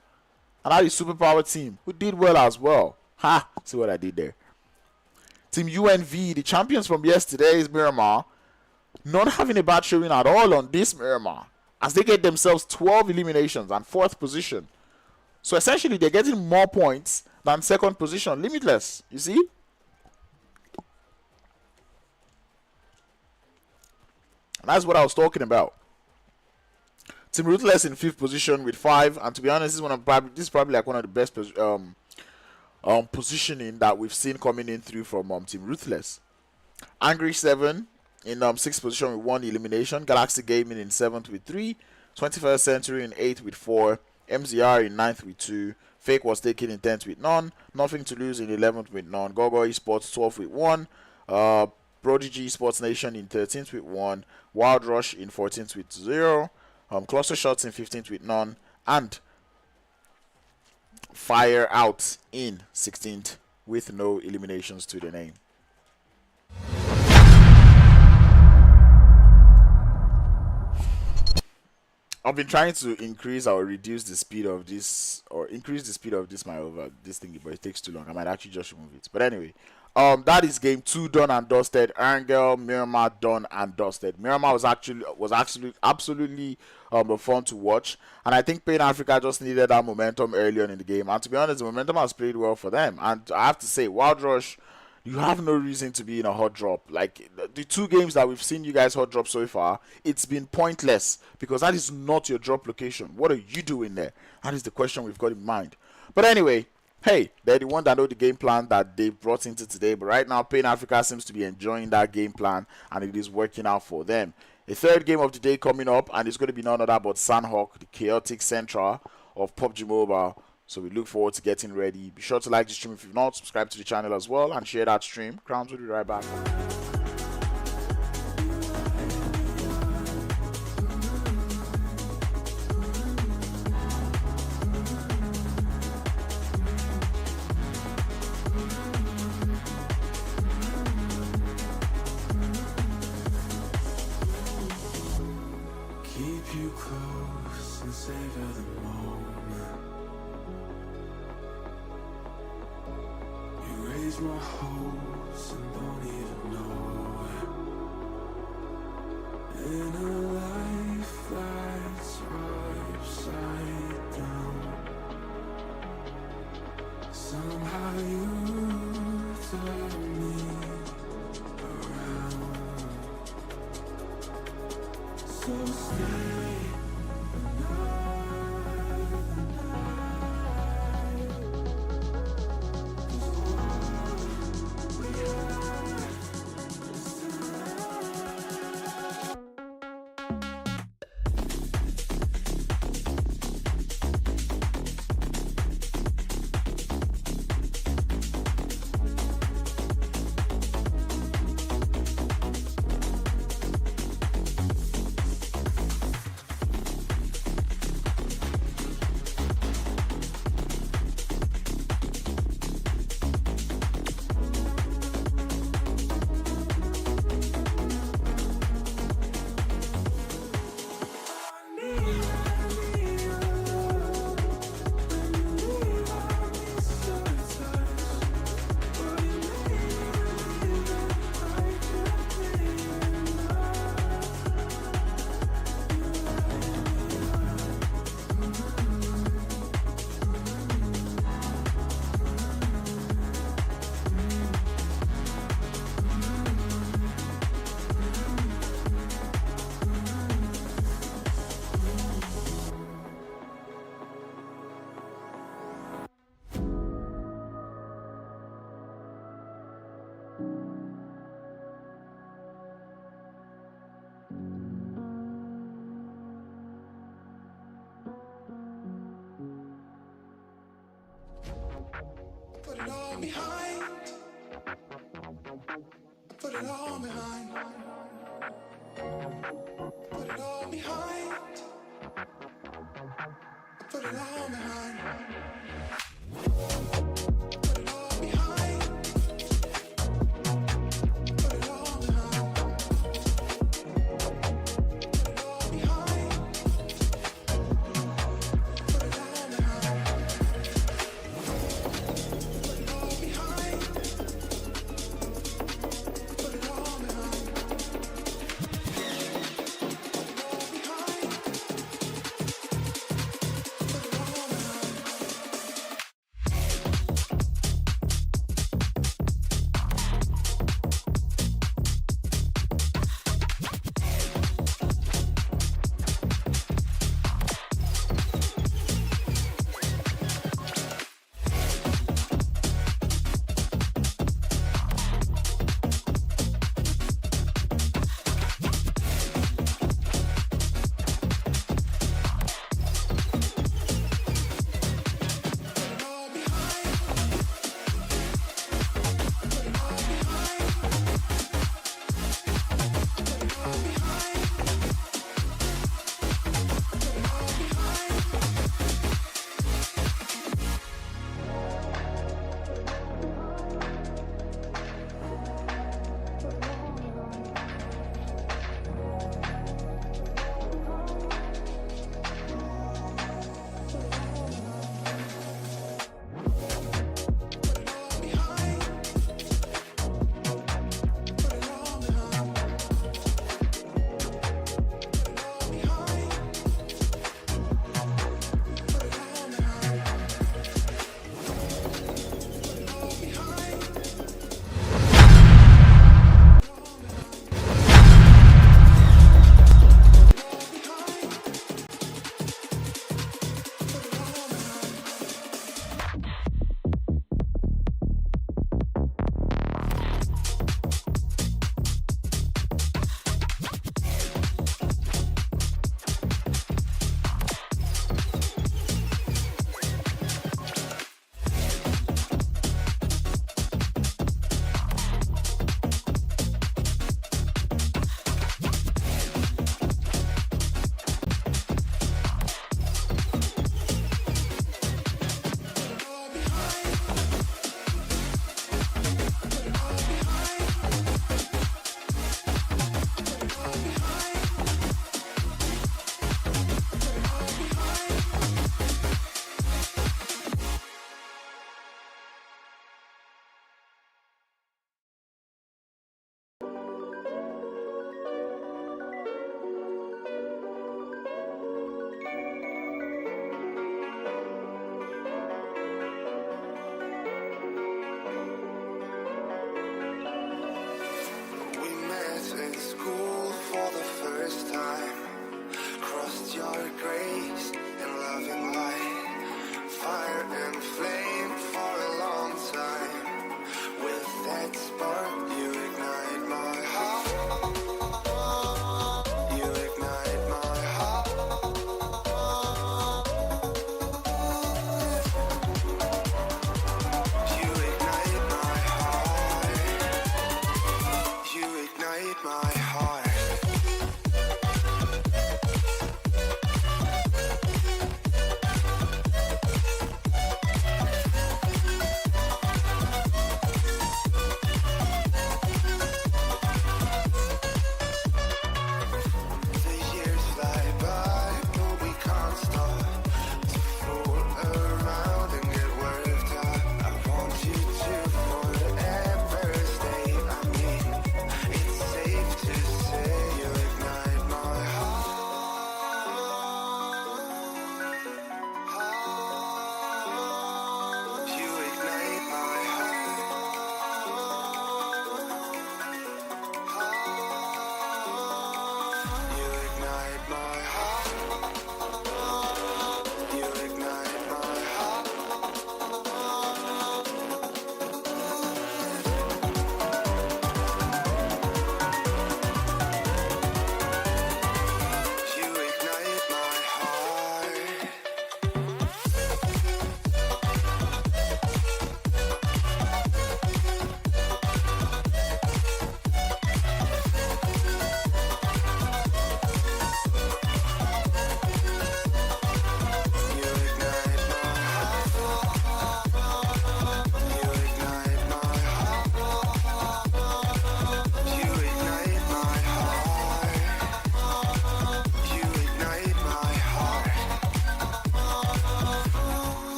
S2: And that is Superpower team, who did well as well. Ha! See what I did there. Team uEnvy, the champions from yesterday's Miramar, not having a bad showing at all on this Miramar, as they get themselves 12 eliminations and 4th position. So essentially, they're getting more points than second position. Limitless, you see? And that's what I was talking about. Team Ruthless in 5th position with 5, and to be honest, this is probably like one of the best positioning that we've seen coming in through from Team Ruthless. Angry 7 in 6th position with 1 elimination. Galaxy Gaming in 7th with 3. 21st Century in 8th with 4. MZR in 9th with 2. FakeWasTaken in 10th with none. Nothing to Lose in 11th with none. Gor Gor Esports 12th with 1. Prodigy Sports Nation in 13th with 1. Wild Rush in 14th with 0. Cluster Shots in 15th with none. And FireøOUT in 16th with no eliminations to the name. I've been trying to increase or reduce the speed of this, or increase the speed of this thingy, but it takes too long. I might actually just remove it. But anyway, that is game 2 done and dusted. Erangel, Miramar done and dusted. Miramar was absolutely fun to watch, and I think Pain Africa just needed that momentum early on in the game. And to be honest, the momentum has played well for them. And I have to say, Wild Rush, you have no reason to be in a hot drop. Like, the 2 games that we've seen you guys hot drop so far, it's been pointless, because that is not your drop location. What are you doing there? That is the question we've got in mind. But anyway, hey, they're the one that know the game plan that they brought into today. But right now, Pain Africa seems to be enjoying that game plan, and it is working out for them. A 3rd game of the day coming up, and it's going to be none other but Sanhok, the chaotic central of PUBG Mobile. So we look forward to getting ready. Be sure to like the stream if you've not, subscribe to the channel as well, and share that stream. Crowns will be right back.
S1: Keep you close and say lost my hopes and don't even know it. In a life that's upside down, somehow you turn me around. So stay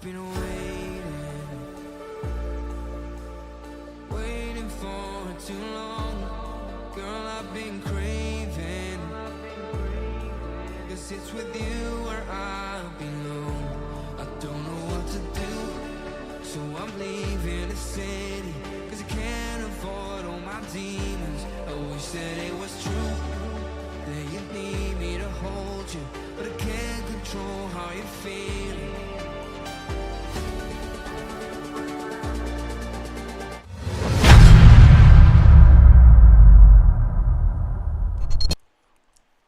S1: been waiting for too long. Girl, I've been craving, 'cause it's with you where I belong. I don't know what to do, so I'm leaving the city, 'cause I can't avoid all my demons. I wish that it was true, that you need me to hold you, but I can't control how you're feeling.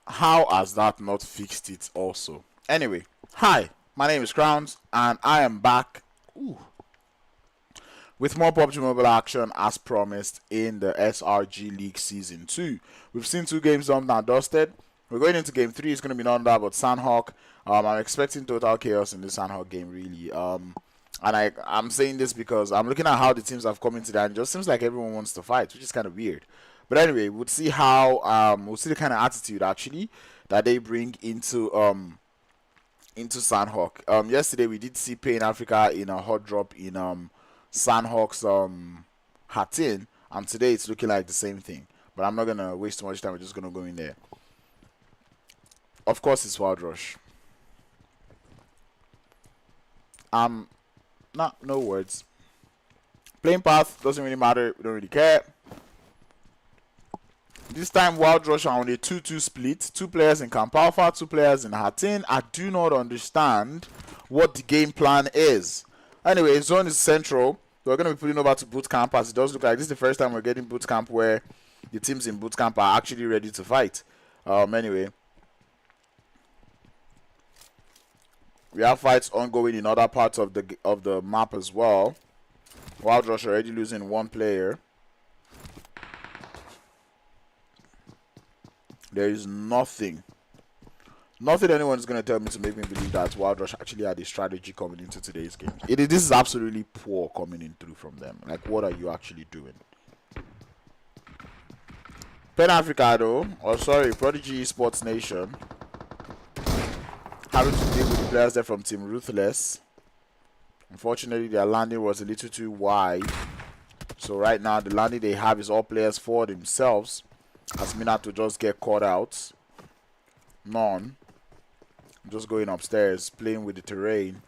S2: How has that not fixed it also? Anyway, hi, my name is Crowns, and I am back with more PUBG Mobile action as promised in the Srg League Season 2. We've seen 2 games done and dusted. We're going into game 3. It's going to be none other but Sanhok. I'm expecting total chaos in this Sanhok game, really. And I'm saying this because I'm looking at how the teams have come into that, and it just seems like everyone wants to fight, which is kind of weird. But anyway, we'll see how we'll see the kind of attitude actually that they bring into Sanhok. Yesterday we did see Pain Africa in a hot drop in Sanhok's Hatin, and today it's looking like the same thing. But I'm not gonna waste too much time. We're just gonna go in there. Of course, it's Wild Rush. No words. Playing path doesn't really matter. We don't really care. This time, Wild Rush are on a 2-2 split. 2 players in Camp Alpha, 2 players in Hatin. I do not understand what the game plan is. Anyway, zone is central. We're going to be putting over to boot camp, as it does look like this is the first time we're getting boot camp where the teams in boot camp are actually ready to fight. Anyway, we have fights ongoing in other parts of the map as well. Wild Rush already losing 1 player. There is nothing anyone's going to tell me to make me believe that Wild Rush actually had a strategy coming into today's game. This is absolutely poor coming in through from them. Like, what are you actually doing? Pen Africa though, or sorry, Prodigy Esports Nation, having to deal with the players there from Team Ruthless. Unfortunately, their landing was a little too wide. So right now, the landing they have is all players for themselves. As Minato just get caught out. None. Just going upstairs, playing with the terrain.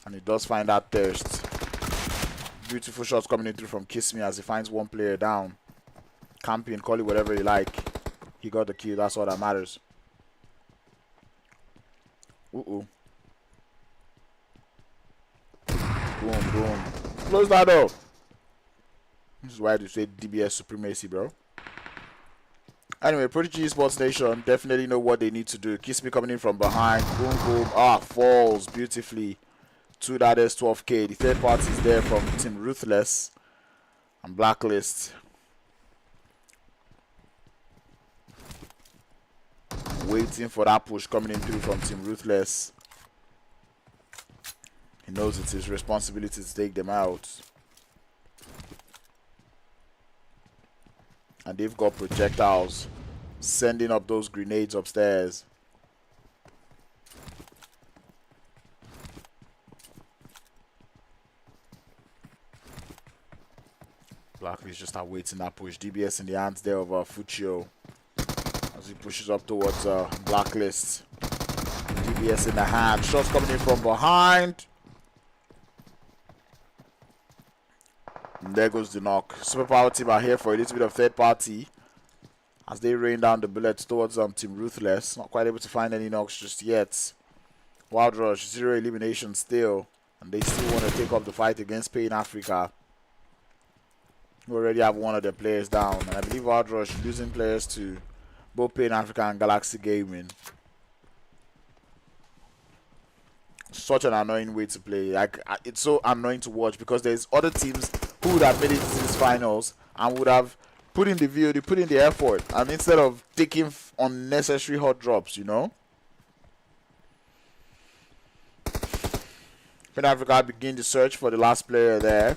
S2: And he does find that thirst. Beautiful shots coming in through from Kiss Me as he finds 1 player down. Camping, call it whatever you like. He got the kill, that's all that matters. Boom, boom. Close that door. This is why they say DBS supremacy, bro. Anyway, Prodigy Esports Nation definitely know what they need to do. Kiss Me coming in from behind. Boom, boom. Falls beautifully to that S12K. The third party is there from Team Ruthless and Blacklist. Waiting for that push coming in through from Team Ruthless. He knows it's his responsibility to take them out. And they've got projectiles sending up those grenades upstairs. Blacklist just awaiting that push. DBS in the hands there of Fuchio as he pushes up towards Blacklist. DBS in the hand. Shots coming in from behind. And there goes the knock. Superpower team are here for a little bit of third party as they rain down the bullets towards Team Ruthless. Not quite able to find any knocks just yet. Wild Rush, 0 elimination still. And they still want to take up the fight against Pain Africa. We already have 1 of their players down. And I believe Wild Rush losing players to both Pain Africa and Galaxy Gaming. Such an annoying way to play. Like, it's so annoying to watch because there's other teams who would have made it to these finals and would have put in the VOD, put in the effort, and instead of taking unnecessary hot drops, you know. Pain Africa begin the search for the last player there.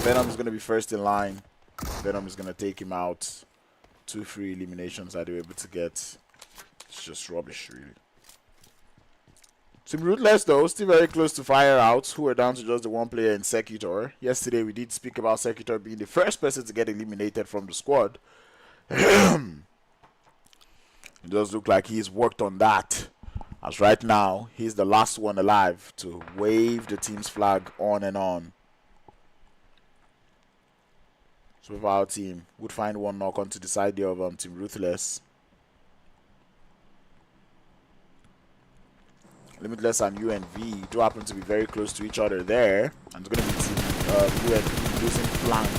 S2: Venom is going to be first in line. Venom is going to take him out. 2 free eliminations that they were able to get. It's just rubbish, really. Team Ruthless, though, still very close to FireøOUT, who are down to just the one player in Secutor. Yesterday, we did speak about Secutor being the first person to get eliminated from the squad. It does look like he's worked on that. As right now, he's the last one alive to wave the team's flag on and on. So if our team would find one knock on to the side there of Team Ruthless. Limitless and uEnvy do happen to be very close to each other there. And it's going to be Team uEnvy losing flank.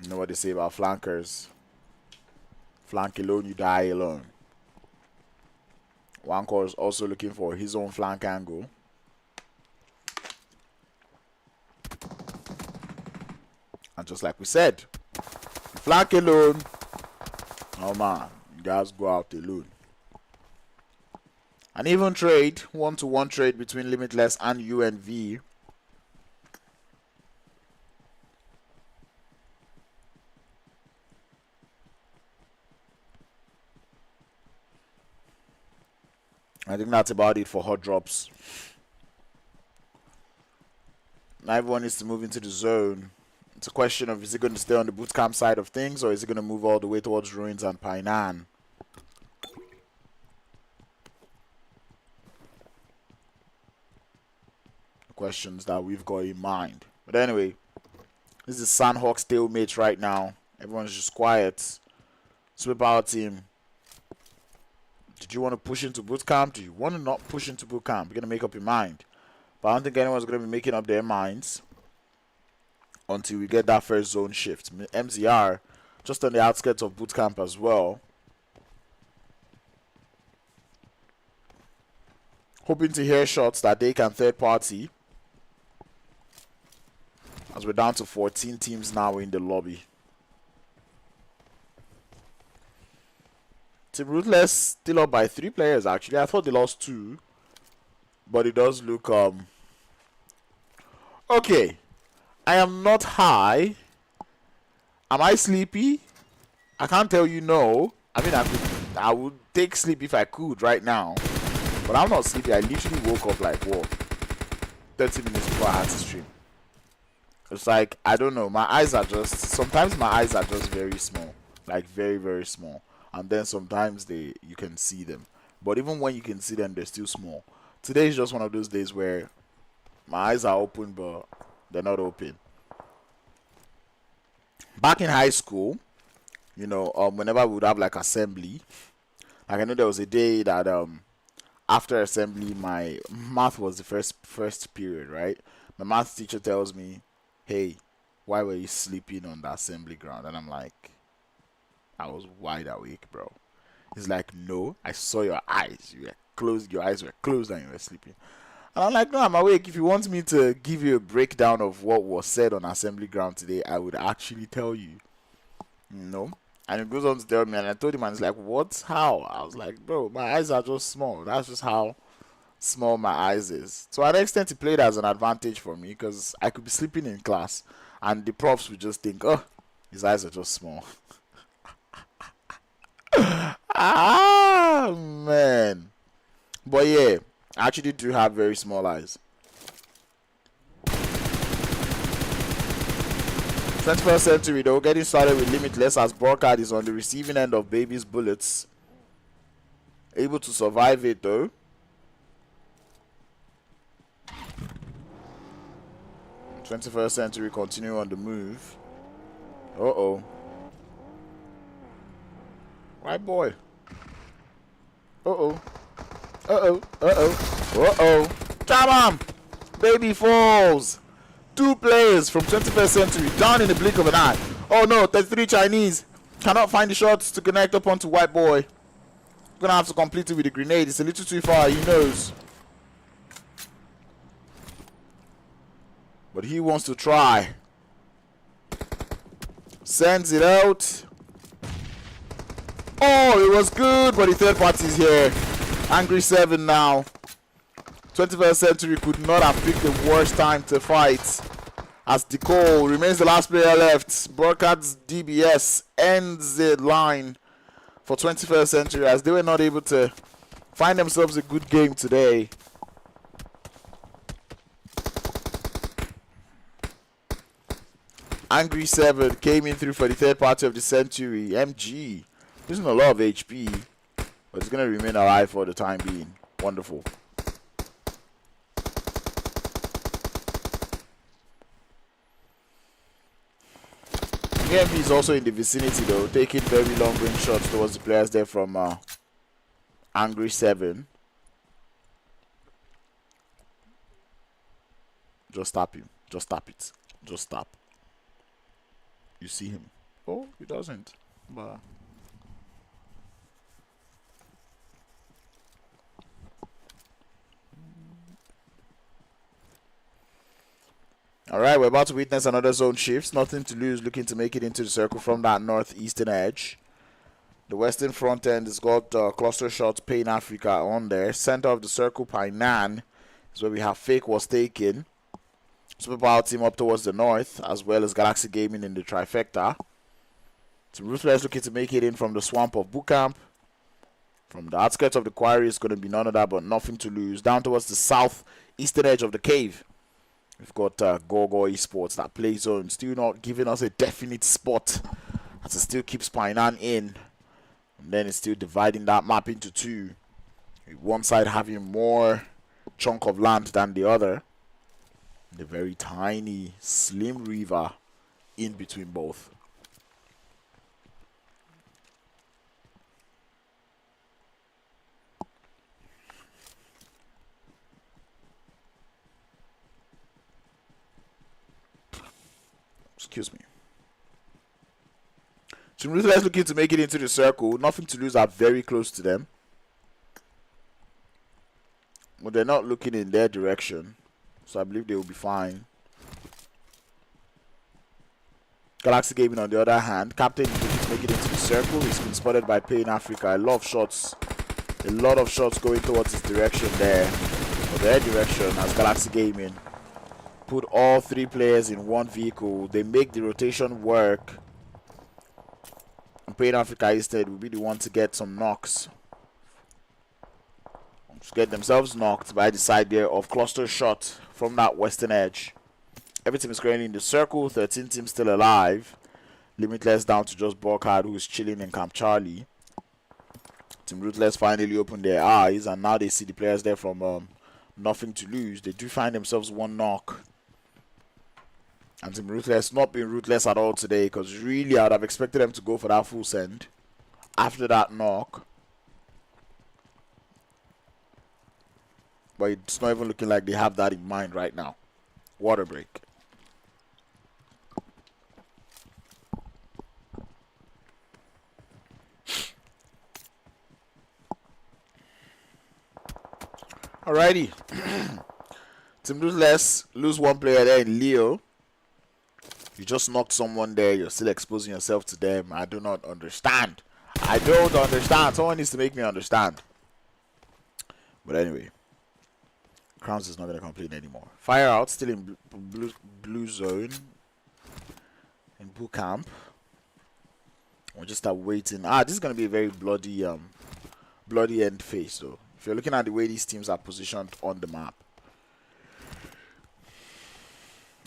S2: You know what they say about flankers. Flank alone, you die alone. Wankor is also looking for his own flank angle. And just like we said, flank alone. Oh man, you guys go out alone. An even trade, 1-to-1 trade between Limitless and uEnvy. I think that's about it for hot drops. Now everyone needs to move into the zone. It's a question of, is it going to stay on the bootcamp side of things, or is it going to move all the way towards Ruins and Painan? The questions that we've got in mind. But anyway, this is Sanhok stalemate right now. Everyone's just quiet. Sweep our team. Did you want to push into bootcamp? Do you want to not push into bootcamp? You're going to make up your mind. But I don't think anyone's going to be making up their minds until we get that first zone shift. MZR, just on the outskirts of bootcamp as well. Hoping to hear shots that they can third party. As we're down to 14 teams now in the lobby. Team Ruthless still up by 3 players actually. I thought they lost 2. But it does look okay. I am not high. Am I sleepy? I can't tell you no. I mean, I would take sleep if I could right now. But I'm not sleepy. I literally woke up like, what, 30 minutes before I had to stream. It's like, I don't know. My eyes are just, sometimes my eyes are just very small. Like very, very small. And then sometimes you can see them. But even when you can see them, they're still small. Today is just one of those days where my eyes are open, but they're not open. Back in high school, you know, whenever we would have like assembly, like I know there was a day that after assembly, my math was the first period, right? My math teacher tells me, "Hey, why were you sleeping on the assembly ground?" And I'm like, I was wide awake, bro. He's like, "No, I saw your eyes. You were closed. Your eyes were closed and you were sleeping." And I'm like, "No, I'm awake. If you want me to give you a breakdown of what was said on assembly ground today, I would actually tell you." No. And he goes on to tell me, and I told him, and he's like, "What? How?" I was like, "Bro, my eyes are just small. That's just how small my eyes is." To an extent, it played as an advantage for me because I could be sleeping in class, and the profs would just think, "Oh, his eyes are just small." Ah, man. But yeah, I actually do have very small eyes. 21st century though, getting started with Limitless as Broadcast is on the receiving end of baby's bullets. Able to survive it though. '21st century continue on the move. Uh-oh. Right boy. Uh-oh. Uh-oh. Uh-oh. Uh-oh. Come on! Baby falls! 2 players from 21st century down in the blink of an eye. Oh no, 33 Chinese. Cannot find the shots to connect up onto white boy. Gonna have to complete it with a grenade. It's a little too far, he knows. But he wants to try. Sends it out. Oh, it was good, but the third party is here. Angry 7 now. 21st century could not have picked the worst time to fight. As remains the last player left. Broadcast DBS ends the line for 21st Century, as they were not able to find themselves a good game today. Angry 7 came in through for the third party of the century. MG losing a lot of HP, but it's going to remain alive for the time being. Wonderful. uEnvy is also in the vicinity though, taking very long range shots towards the players there from Angry 7. Just stop him. Just stop it. Just stop. You see him. Oh, he doesn't. But alright, we're about to witness another zone shift. Nothing to lose, looking to make it into the circle from that northeastern edge. The western front end has got cluster shots, Pain Africa on there. Center of the circle, Painan, is where we have FakeWasTaken. Superpower team up towards the north, as well as Galaxy Gaming in the trifecta. So Ruthless looking to make it in from the swamp of Bootcamp. From the outskirts of the quarry, it's going to be none of that, but nothing to lose. Down towards the southeastern edge of the cave, we've got Gor Gor Esports that plays zone. Still not giving us a definite spot, as it still keeps Painan in. And then it's still dividing that map into two. One side having more chunk of land than the other. The very tiny, slim river in between both. Excuse me. Team Ruthless looking to make it into the circle. Nothing to lose, are very close to them. But they're not looking in their direction, so I believe they will be fine. Galaxy Gaming on the other hand, Captain looking to make it into the circle. He's been spotted by Pain Africa. A lot of shots going towards his direction there. Or their direction, as Galaxy Gaming put all three players in one vehicle. They make the rotation work. And Pain Africa instead will be the one to get some knocks. To get themselves knocked by the side there of cluster shot from that western edge. Every team is currently in the circle. 13 teams still alive. Limitless down to just Borkard, who is chilling in Camp Charlie. Team Ruthless finally opened their eyes, and now they see the players there from Nothing to Lose. They do find themselves one knock. And Team Ruthless not being ruthless at all today, because really I would have expected them to go for that full send after that knock. But it's not even looking like they have that in mind right now. Water break. Alrighty. Team Ruthless lose one player there in Leo. You just knocked someone there. You're still exposing yourself to them. I do not understand. I don't understand. Someone needs to make me understand. But anyway. Crowns is not going to complain anymore. FireøOUT still in blue zone. In boot camp. We'll just start waiting. This is going to be a very bloody end phase though. If you're looking at the way these teams are positioned on the map.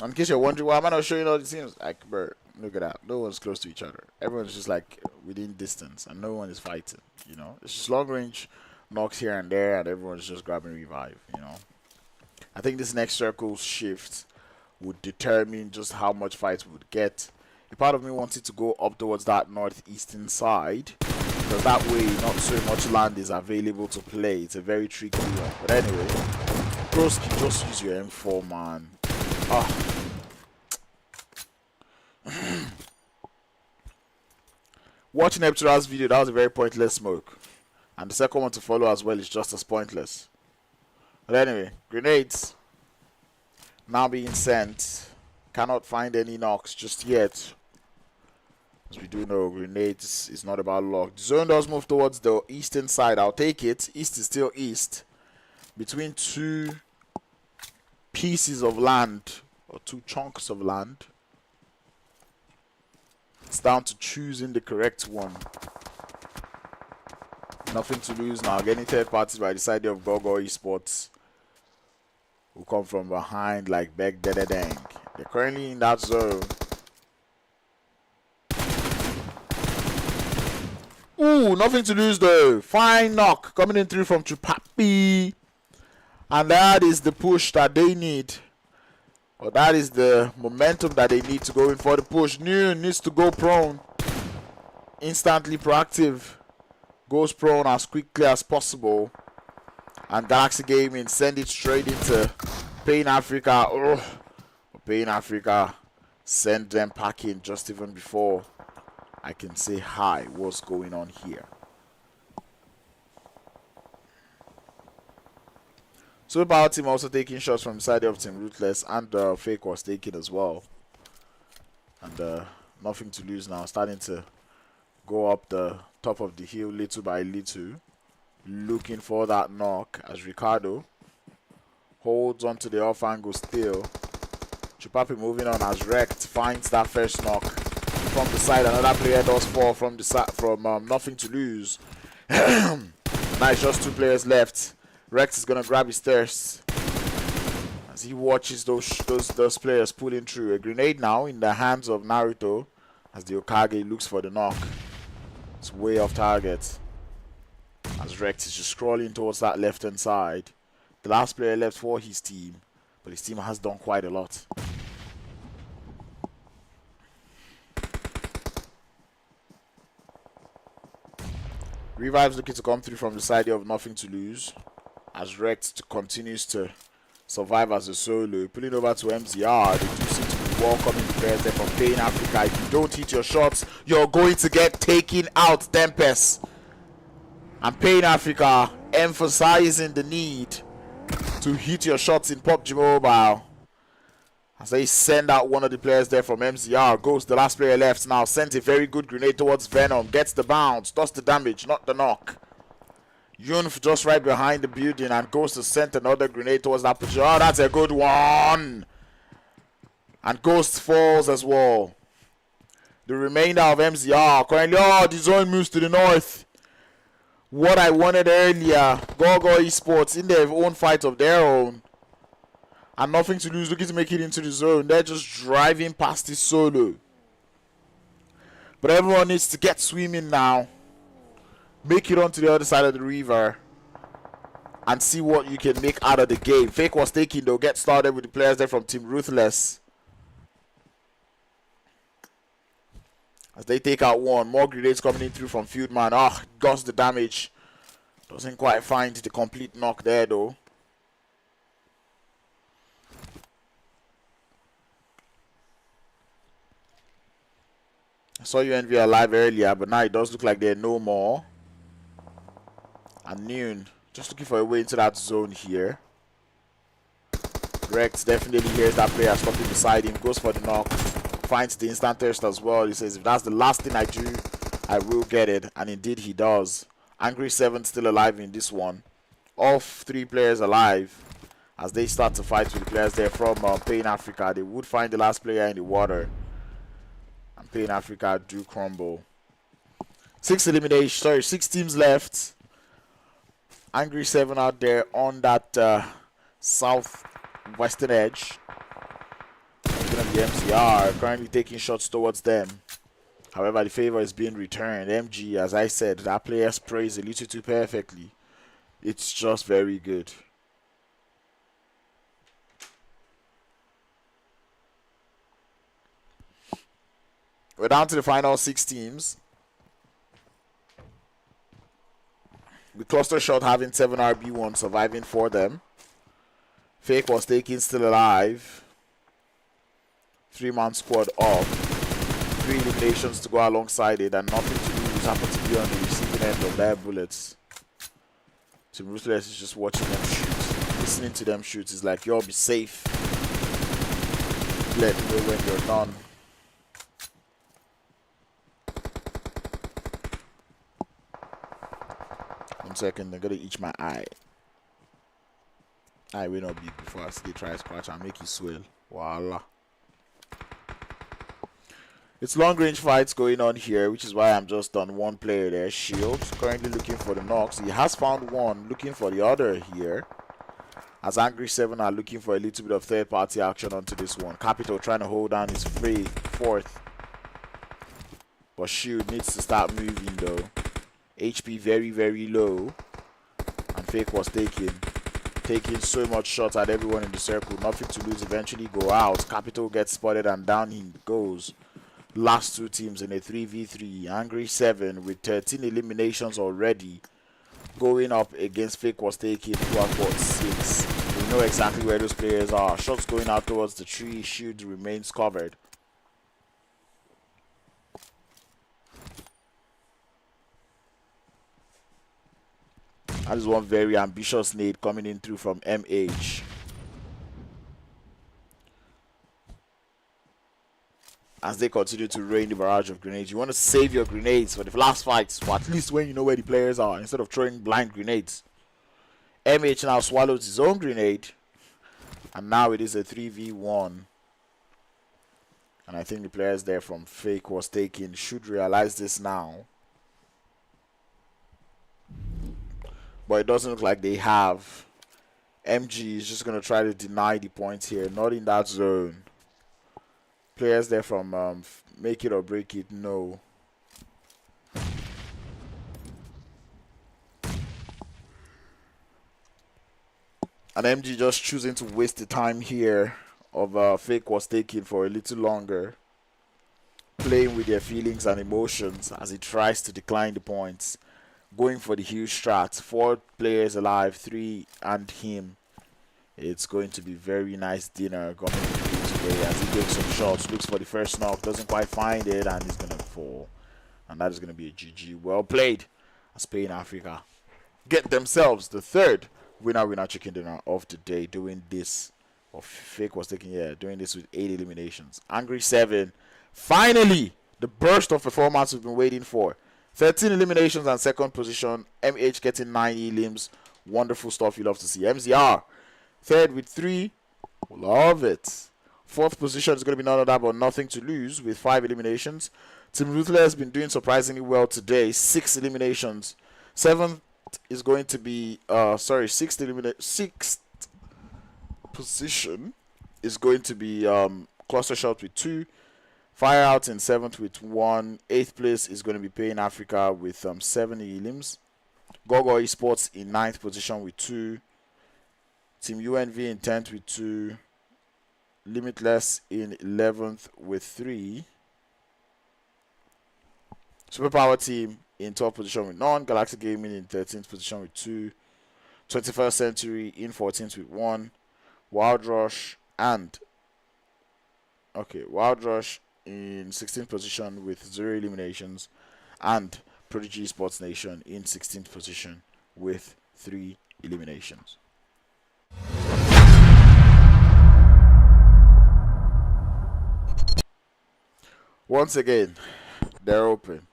S2: In case you're wondering, why am I not showing all the teams? Like, bro, look at that. No one's close to each other. Everyone's just like within distance, and no one is fighting. You know, it's just long range knocks here and there, and everyone's just grabbing revive. You know, I think this next circle shift would determine just how much fights we would get. A part of me wanted to go up towards that northeastern side, because that way not so much land is available to play. It's a very tricky one. But anyway, Broski, just use your M4, man. Watching Eptura's video, that was a very pointless smoke. And the second one to follow as well is just as pointless. But anyway, grenades now being sent. Cannot find any knocks just yet. As we do know, grenades is not about luck. The zone does move towards the eastern side. I'll take it. East is still east. Between two pieces of land, or two chunks of land. It's down to choosing the correct one. Nothing to lose now. Getting third party by the side of Gor Gor Esports, who come from behind like Beck Dededang. They're currently in that zone. Ooh, nothing to lose though. Fine knock coming in through from Chupapi. And that is the push that they need. Or that is the momentum that they need to go in for the push. Noon needs to go prone. Instantly proactive. Goes prone as quickly as possible. And Galaxy Gaming send it straight into Pain Africa. Oh, Pain Africa send them packing just even before I can say hi. What's going on here? So Power Team also taking shots from the side of Team Ruthless, and FakeWasTaken as well. And nothing to lose now. Starting to go up the top of the hill little by little. Looking for that knock as Ricardo holds onto the off angle still. Chupapi moving on as Wrecked finds that first knock from the side. Another player does fall from the side from nothing to lose. Nice, just two players left. Rex is gonna grab his thirst as he watches those players pulling through. A grenade now in the hands of Naruto as the Okage looks for the knock. It's way off target as Rex is just scrolling towards that left hand side. The last player left for his team, but his team has done quite a lot. Revive's looking to come through from the side of nothing to lose as Rex continues to survive as a solo. Pulling over to MZR. They do seem to be welcoming the players there from Pain Africa. If you don't hit your shots, you're going to get taken out, Tempest. And Pain Africa emphasizing the need to hit your shots in PUBG Mobile as they send out one of the players there from MZR. Goes the last player left now. Sends a very good grenade towards Venom. Gets the bounce. Does the damage, not the knock. Yunf just right behind the building and goes to send another grenade towards that position. Oh, that's a good one. And Ghost falls as well. The remainder of MZR currently, oh, the zone moves to the north. What I wanted earlier, Gor Gor Esports in their own fight of their own. And nothing to lose, looking to make it into the zone. They're just driving past this solo. But everyone needs to get swimming now. Make it onto the other side of the river and see what you can make out of the game. FakeWasTaken though, get started with the players there from Team Ruthless as they take out one. More grenades coming in through from Fieldman. Ah, got the damage. Doesn't quite find the complete knock there though. I saw uEnvy alive earlier, but now it does look like there are no more. And Noon just looking for a way into that zone here. Rex definitely hears that player stopping beside him, goes for the knock, finds the instant thirst as well. He says, if that's the last thing I do, I will get it. And indeed he does. Angry 7 still alive in this one. All three players alive as they start to fight with the players there from Pain Africa. They would find the last player in the water. And Pain Africa do crumble. 6 teams left. Angry 7 out there on that southwestern edge. It's going to be MZR currently taking shots towards them. However, the favor is being returned. MG, as I said, that player sprays a little too perfectly. It's just very good. We're down to the final 6 teams. With Cluster Shot having 7 RB1 surviving for them. FakeWasTaken still alive. 3-man squad up. 3 eliminations to go alongside it, and nothing to lose. Happen to be on the receiving end of their bullets. Team Ruthless is just watching them shoot. Listening to them shoot is like, you'll be safe. Let me know when you're done. Second, I'm gonna itch my eye. Eye will not big before I see try scratch and make it swell. Voila. It's long range fights going on here, which is why I'm just on one player there. Shield currently looking for the knocks. He has found one, looking for the other here. As Angry 7 are looking for a little bit of third party action onto this one. Capital trying to hold down his free fourth. But Shield needs to start moving though. HP very, very low. And FakeWasTaken taking so much shots at everyone in the circle. Nothing to lose, eventually go out. Capital gets spotted and down he goes. Last two teams in a 3v3. Angry 7 with 13 eliminations already. Going up against FakeWasTaken who have got 6. We know exactly where those players are. Shots going out towards the tree. Shield remains covered. That is one very ambitious nade coming in through from MH. As they continue to rain the barrage of grenades. You want to save your grenades for the last fights, or at least when you know where the players are, instead of throwing blind grenades. MH now swallows his own grenade, and now it is a 3v1. And I think the players there from FakeWasTaken should realize this now. But it doesn't look like they have. MG is just going to try to deny the points here. Not in that zone. Players there from Make It or Break It, no. And MG just choosing to waste the time here of FakeWasTaken for a little longer. Playing with their feelings and emotions as he tries to decline the points. Going for the huge strat. 4 players alive, 3 and him. It's going to be very nice dinner coming today as he takes some shots. Looks for the first knock, doesn't quite find it, and he's going to fall. And that is going to be a GG. Well played as Spain Africa get themselves the third winner chicken dinner of the day, doing this. Or FakeWasTaken, doing this with 8 eliminations. Angry 7, finally the burst of performance we've been waiting for. 13 eliminations and second position. MH getting 9 elims. Wonderful stuff you love to see. MZR third with 3. Love it. Fourth position is going to be none of that but nothing to lose with 5 eliminations. Team Ruthless has been doing surprisingly well today. 6 eliminations. Seventh is going to be sixth position is going to be Cluster Shot with 2. FireøOUT in 7th with 1. 8th place is going to be Pain Africa with 7 elims. Gor Gor Esports in 9th position with 2. Team uEnvy in 10th with 2. Limitless in 11th with 3. Superpower Team in 12th position with none. Galaxy Gaming in 13th position with 2. 21st Century in 14th with 1. Wild Rush in 16th position with 0 eliminations, and Prodigy Sports Nation in 16th position with 3 eliminations. Once again, they're open.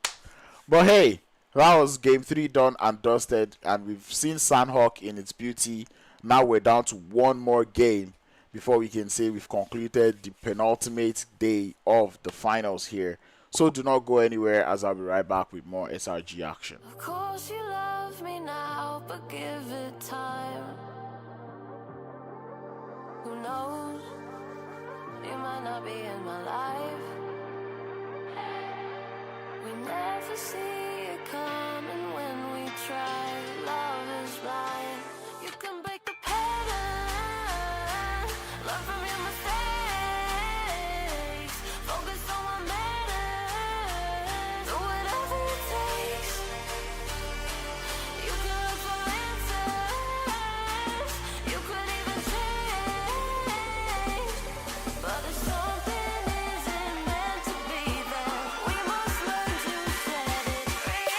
S2: But hey, that was game 3 done and dusted, and we've seen Sanhok in its beauty. Now we're down to one more game before we can say we've concluded the penultimate day of the finals here. So do not go anywhere as I'll be right back with more SRG action.
S1: Of course you love me now, but give it time. Who knows? You might not be in my life. We never see it coming when we try. Love is blind. You can break the pattern. Learn from your mistakes. Focus on what matters. Do whatever it takes. You can look for answers. You could even change. But if something isn't meant to be there, we must learn to set it free.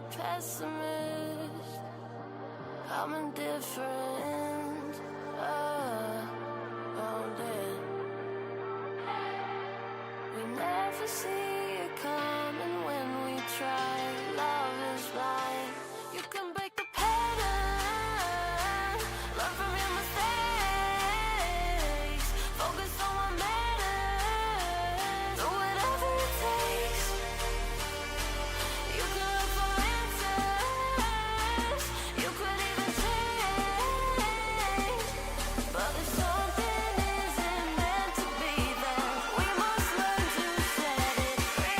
S1: a pessimist. I'm indifferent. Oh, damn. We never see it coming when we try. Love is blind. You can break the pattern. Learn from your mistakes. Focus on what matters. Do whatever it takes. You can look for answers. You could even change. But if something isn't meant to be, then we must learn to set it free.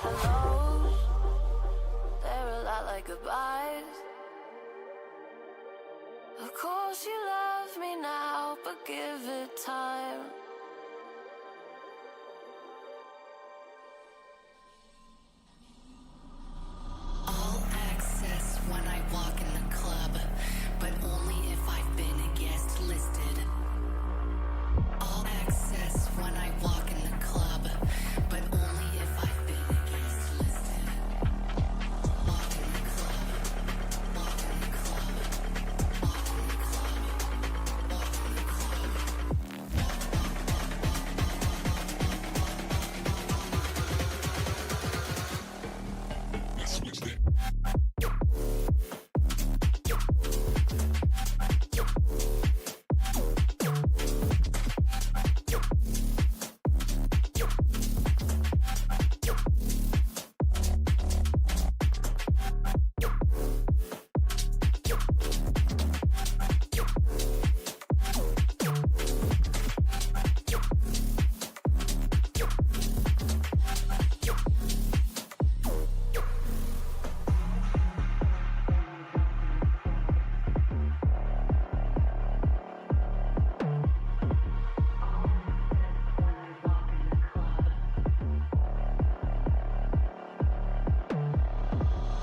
S1: Hellos, they're a lot like goodbyes. Of course you love me now, but give it time.
S3: All access when I walk in the club, but only if I've been a guest listed. All access when I walk in the club, but only if I've been a guest listed. Walk in the club, walk in the club, walk in the club, walk in the club.
S4: Let's switch that.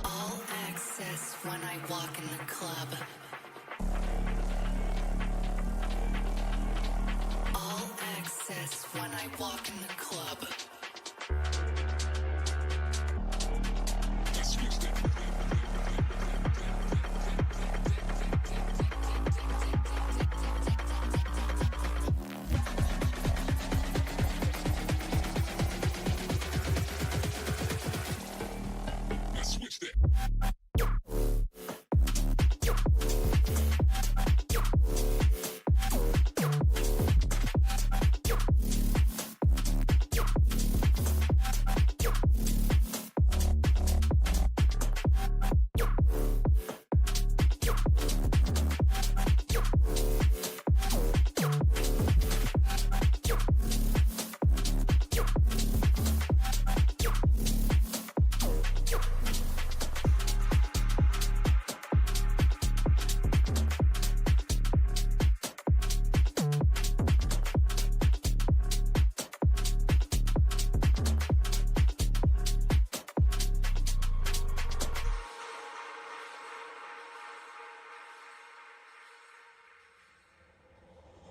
S3: All access when I walk in the club. All access when I walk in the club.
S4: Let's switch that. Let's switch that.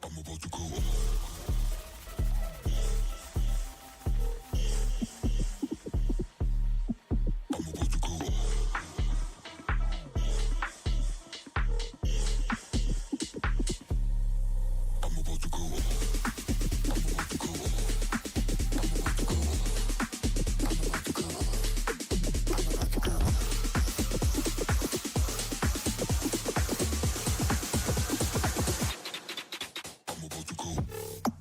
S4: I'm about to go up. I'm about to go up. I'm about to go up. I'm about to go up. I'm about to go up. I'm about to go up. I'm about to go up. I'm about to go.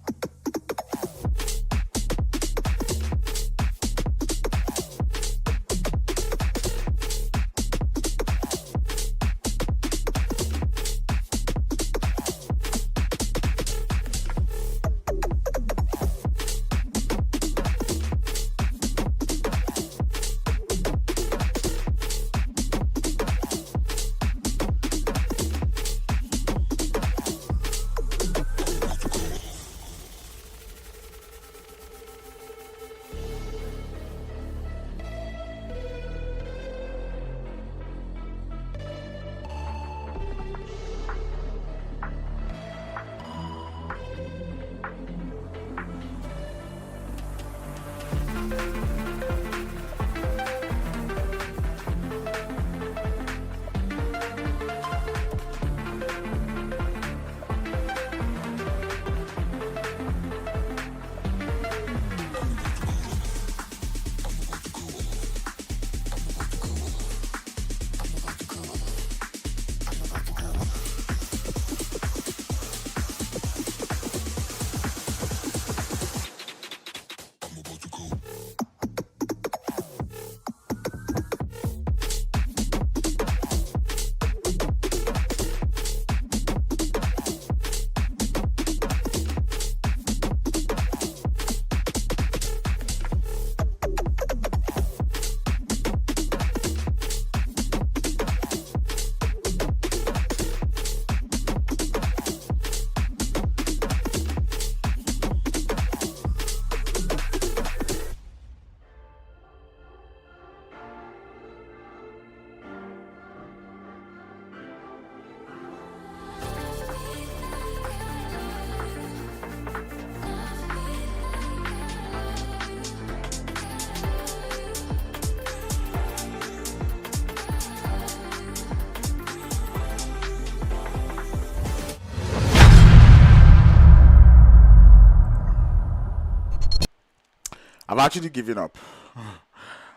S2: I've actually given up.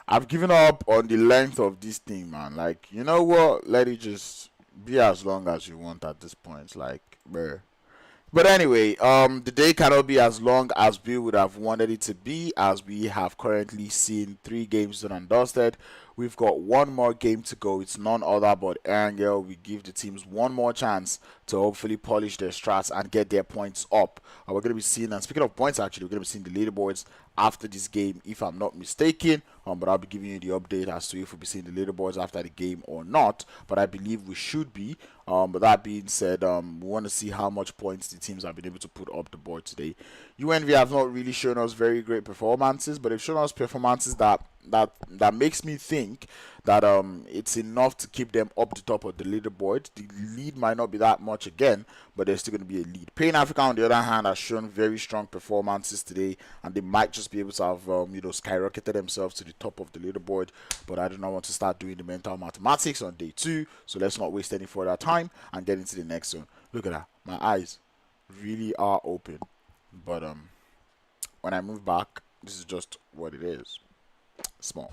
S2: I've given up on the length of this thing, man. Like, you know what? Let it just be as long as you want at this point. Like, bruh. But anyway, the day cannot be as long as we would have wanted it to be, as we have currently seen 3 games done and dusted. We've got 1 more game to go. It's none other but Erangel. We give the teams 1 more chance to hopefully polish their strats and get their points up. We're going to be seeing, and speaking of points, actually, we're going to be seeing the leaderboards after this game, if I'm not mistaken. But I'll be giving you the update as to if we'll be seeing the leaderboards after the game or not. But I believe we should be. But that being said, we want to see how much points the teams have been able to put up the board today. uEnvy have not really shown us very great performances, but they've shown us performances that makes me think that it's enough to keep them up the top of the leaderboard. The lead might not be that much again, but there's still going to be a lead. Pain Africa, on the other hand, has shown very strong performances today, and they might just be able to have skyrocketed themselves to the top of the leaderboard. But I do not want to start doing the mental mathematics on day 2, so let's not waste any further time and get into the next one. Look at that, my eyes really are open, but when I move back, this is just what it is. Small.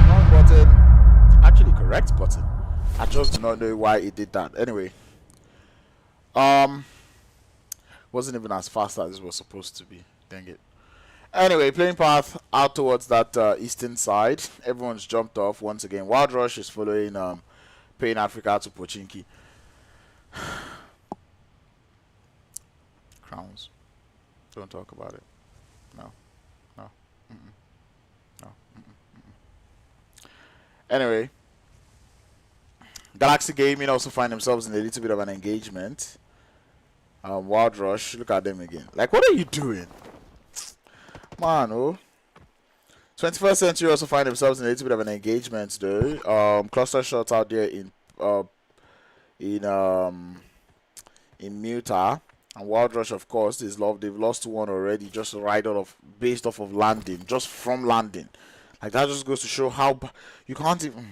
S2: Wrong button. Actually, correct button. I just do not know why it did that. Anyway, wasn't even as fast as it was supposed to be. Dang it. Anyway, playing path out towards that eastern side. Everyone's jumped off once again. Wild Rush is following Pain Africa to Pochinki. Crowns. Don't talk about it. No. No. No. Anyway, Galaxy Gaming also find themselves in a little bit of an engagement. Wild Rush, look at them again. Like, what are you doing? Man, oh. 21st Century also find themselves in a little bit of an engagement, though. Cluster shots out there in Muta. And Wild Rush, of course, they've lost 1 already, just based off of landing, just from landing. Like, that just goes to show how you can't even.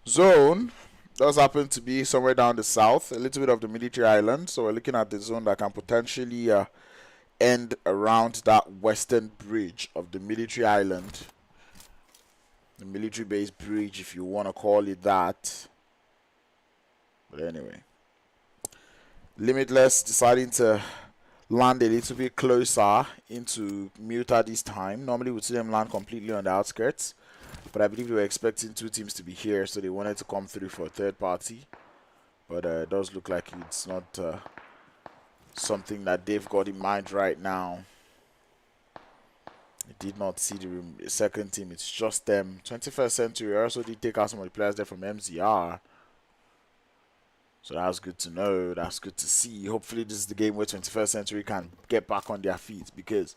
S2: Zone does happen to be somewhere down the south, a little bit of the military island. So we're looking at the zone that can potentially end around that western bridge of the military island, the military base bridge, if you want to call it that. But anyway, Limitless deciding to land a little bit closer into Muta this time. Normally we'd see them land completely on the outskirts, but I believe they were expecting 2 teams to be here, so they wanted to come through for a 3rd party. But it does look like it's not something that they've got in mind right now. I did not see the 2nd team. It's just them. 21st Century also did take out some of the players there from MZR. So that's good to know. That's good to see. Hopefully this is the game where 21st Century can get back on their feet, because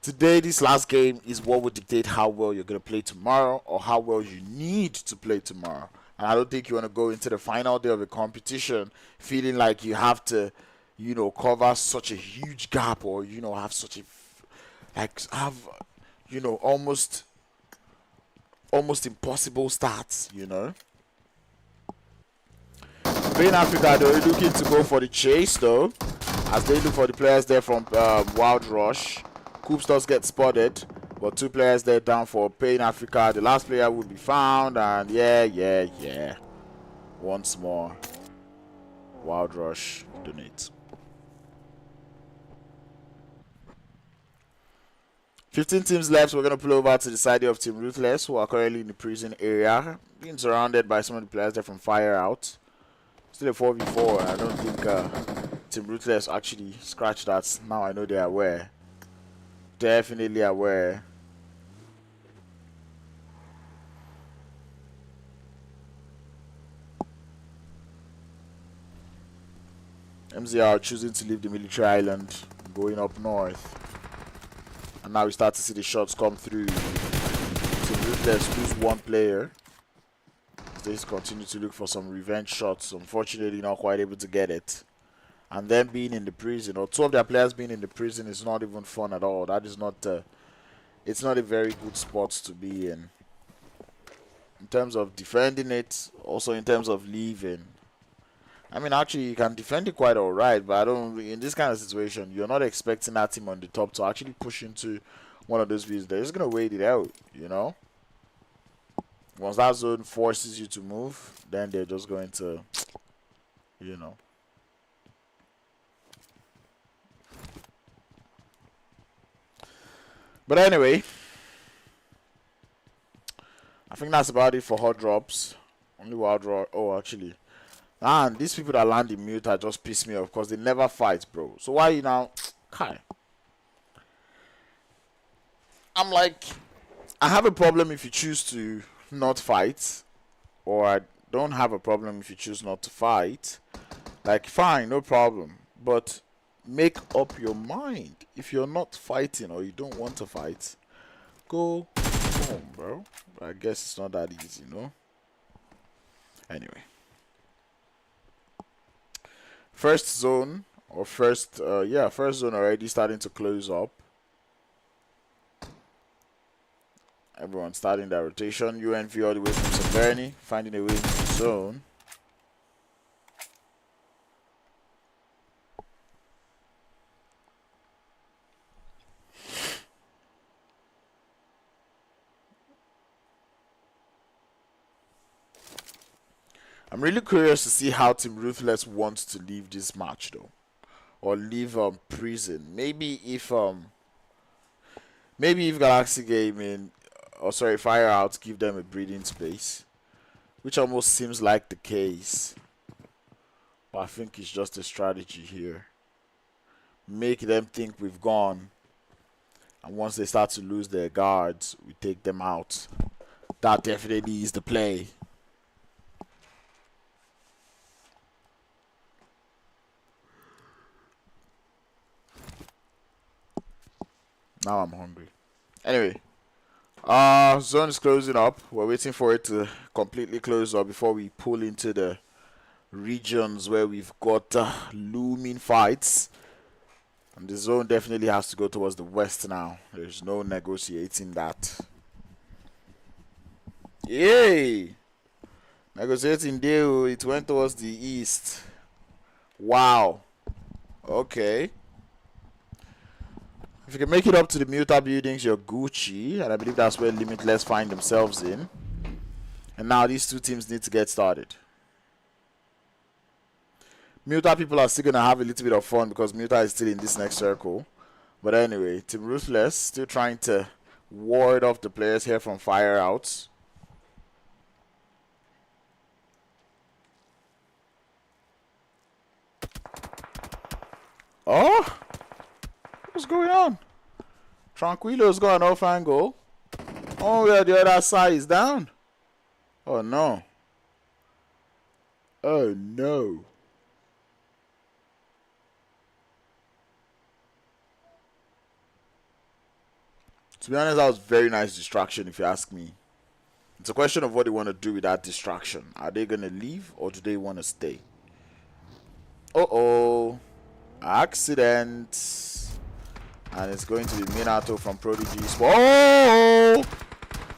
S2: today, this last game is what will dictate how well you're going to play tomorrow, or how well you need to play tomorrow. And I don't think you want to go into the final day of a competition feeling like you have to, cover such a huge gap, or, have such a, almost impossible stats, Pain Africa, they're looking to go for the chase, though, as they look for the players there from Wild Rush. Coops does get spotted, but 2 players there down for Pain Africa. The last player will be found, and yeah. Once more, Wild Rush donates. 15 teams left. We're going to pull over to the side of Team Ruthless, who are currently in the prison area, being surrounded by some of the players there from FireøOUT. Still a 4v4. I don't think Team Ruthless actually scratched that. Now I know they're aware. Definitely aware. MZR choosing to leave the military island, going up north. And now we start to see the shots come through. Team Ruthless lose 1 player. They continue to look for some revenge shots. Unfortunately, not quite able to get it. And then being in the prison, or 2 of their players being in the prison, is not even fun at all. That is not, it's not a very good spot to be in terms of defending it, also in terms of leaving. I mean, actually, you can defend it quite alright, but I don't. In this kind of situation, you're not expecting that team on the top to actually push into one of those views. They're just gonna wait it out, you know. Once that zone forces you to move, then they're just going to, you know. But anyway, I think that's about it for hot drops. Only wild draw. Oh, actually. And these people that land in mute are just piss me off because they never fight, bro. So why you now? Kai. I'm like, I have a problem if you choose to not fight, or I don't have a problem if you choose not to fight. Like, fine, no problem. But make up your mind. If you're not fighting or you don't want to fight, go home, bro. I guess it's not that easy, no? Anyway. First zone, or first zone already starting to close up. Everyone starting their rotation. uEnvy all the way from Severny, finding a way into the zone. I'm really curious to see how Team Ruthless wants to leave this match though, or leave prison. Maybe if Galaxy Gaming, or sorry, FireOUT give them a breathing space, which almost seems like the case. But I think it's just a strategy here. Make them think we've gone, and once they start to lose their guards, we take them out. That definitely is the play. Now I'm hungry. Anyway, zone is closing up. We're waiting for it to completely close up before we pull into the regions where we've got looming fights. And the zone definitely has to go towards the west now. There's no negotiating that. Yay! Negotiating deal. It went towards the east. Wow. Okay. If you can make it up to the Muta buildings, you're Gucci. And I believe that's where Limitless find themselves in. And now these two teams need to get started. Muta people are still going to have a little bit of fun because Muta is still in this next circle. But anyway, Team Ruthless still trying to ward off the players here from FireOUT. Oh! What's going on? Tranquilo's got an off angle. Oh, yeah, the other side is down. Oh, no. Oh, no. To be honest, that was a very nice distraction, if you ask me. It's a question of what they want to do with that distraction. Are they going to leave or do they want to stay? Uh-oh. Accident. And it's going to be Minato from Prodigy Esports. Oh!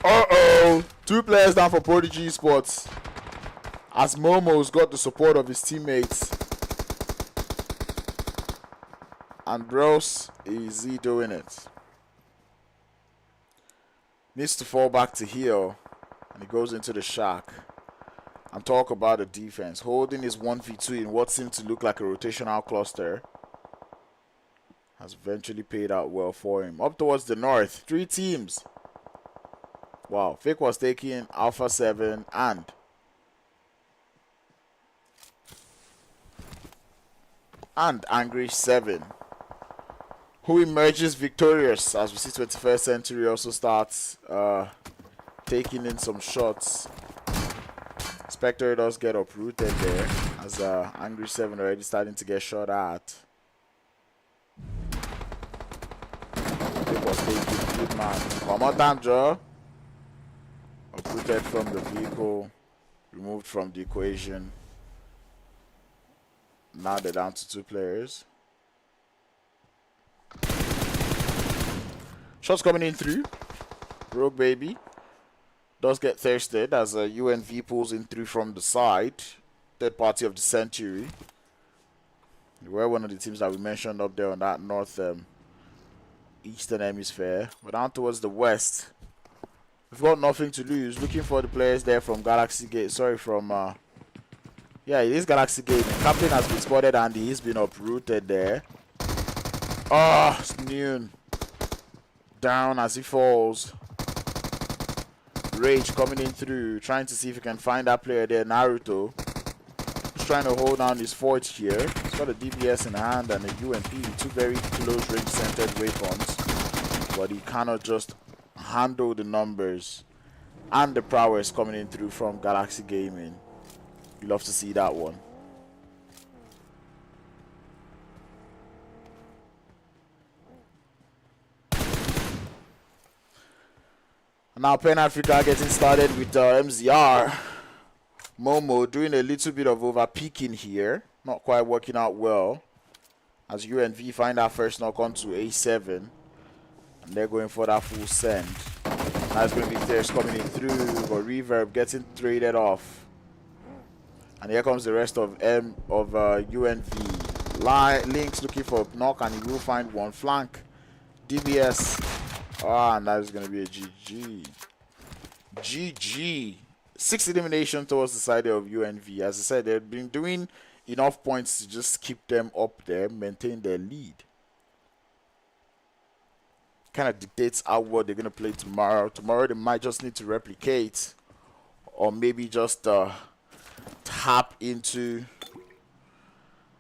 S2: Uh-oh! 2 players down for Prodigy Esports. As Momo's got the support of his teammates. And Bros, is he doing it? Needs to fall back to heal. And he goes into the shack. And talk about the defense. Holding his 1v2 in what seemed to look like a rotational cluster. Has eventually paid out well for him. Up towards the north, 3 teams. Wow, FakeWasTaken, Alpha 7, and Angry 7. Who emerges victorious as we see 21st Century also starts taking in some shots. Spectre does get uprooted there as Angry 7 already starting to get shot at. Good man. Come on, damn Joe. Uprooted from the vehicle, removed from the equation. Now they're down to 2 players. Shots coming in through. Rogue Baby does get thirsted as uEnvy pulls in through from the side. third party of the century. They were one of the teams that we mentioned up there on that north eastern hemisphere. But down towards the west, we've got nothing to lose. Looking for the players there from Galaxy Gate. Sorry, from yeah, it is Galaxy Gate. The captain has been spotted and he's been uprooted there. Oh, Noon down as he falls. Rage coming in through, trying to see if he can find that player there. Naruto just trying to hold down his fort here. He's got a DBS in hand and a UMP, two very close range centered weapons, but he cannot just handle the numbers and the prowess coming in through from Galaxy Gaming. You love to see that one. Now Pan Africa getting started with MZR. Momo doing a little bit of over peaking here. Not quite working out well. As uEnvy find that first knock onto A7. And they're going for that full send. Now it's going to be Thirst coming in through. But Reverb getting traded off. And here comes the rest of uEnvy. Links looking for a knock and he will find one flank. DBS. Ah, and that is going to be a GG. GG. 6 elimination towards the side of uEnvy. As I said, they've been doing enough points to just keep them up there, maintain their lead. Kind of dictates how well they're going to play tomorrow. Tomorrow they might just need to replicate, or maybe just tap into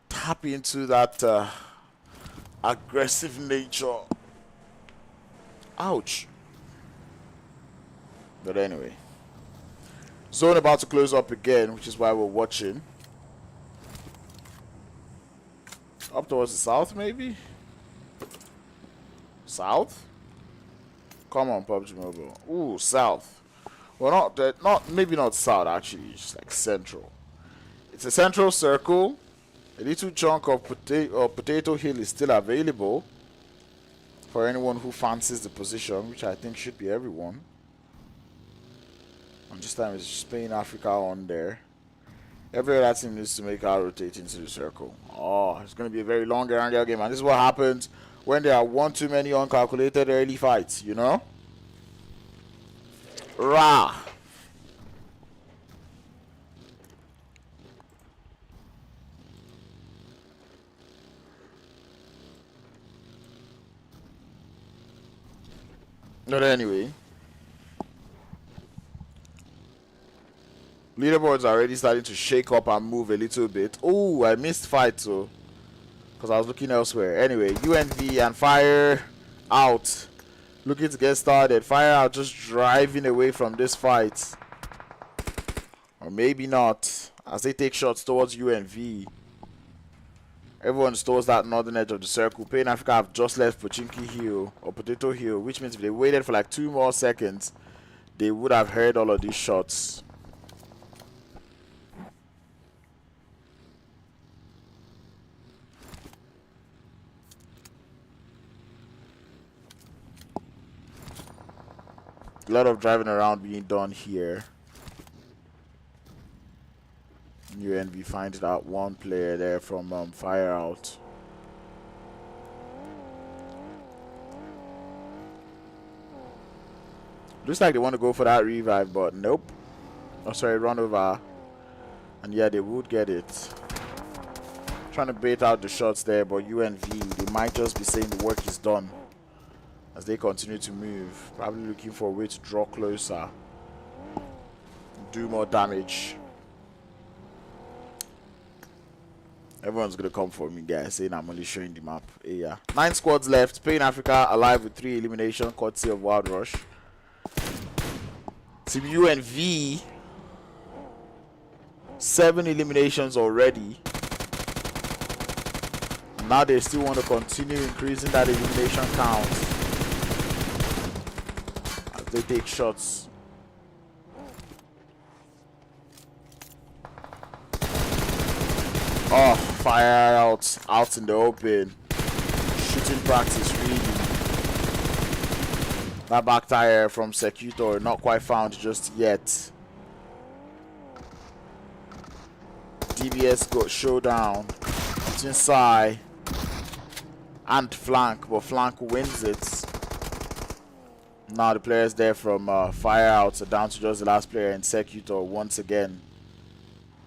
S2: that aggressive nature. Ouch. But anyway, zone about to close up again, which is why we're watching. Up towards the south, maybe? South? Come on, PUBG Mobile. Ooh, south. Well, maybe not south, actually. It's like central. It's a central circle. A little chunk of Potato Hill is still available for anyone who fancies the position, which I think should be everyone. And this time it's Spain, Africa on there. Every other team needs to make our rotate into the circle. Oh, it's going to be a very long Erangel game. And this is what happens when there are one too many uncalculated early fights, you know? Rah! But anyway, leaderboard's already starting to shake up and move a little bit. Oh, I missed fight, so because I was looking elsewhere. Anyway, uEnvy and FireOUT looking to get started. FireOUT just driving away from this fight, or maybe not, as they take shots towards uEnvy. Everyone's towards that northern edge of the circle. Pan Africa have just left Pochinki Hill or Potato Hill, which means if they waited for like 2 more seconds, they would have heard all of these shots. A lot of driving around being done here. uEnvy finds that one player there from FireOUT. Looks like they want to go for that revive, but nope. Oh, sorry, run over. And yeah, they would get it. Trying to bait out the shots there, but uEnvy, they might just be saying the work is done as they continue to move. Probably looking for a way to draw closer, do more damage. Everyone's gonna come for me, guys, saying I'm only showing the map. Yeah, 9 squads left. Pain Africa alive with 3 elimination, courtesy of Wild Rush. Team uEnvy, 7 eliminations already. Now they still want to continue increasing that elimination count as they take shots. Oh, FireOUT out in the open. Shooting practice, really. That back tire from Secutor not quite found just yet. DBS got showdown between Sai and Flank, but Flank wins it. Now the players there from FireOUT are down to just the last player in Secutor once again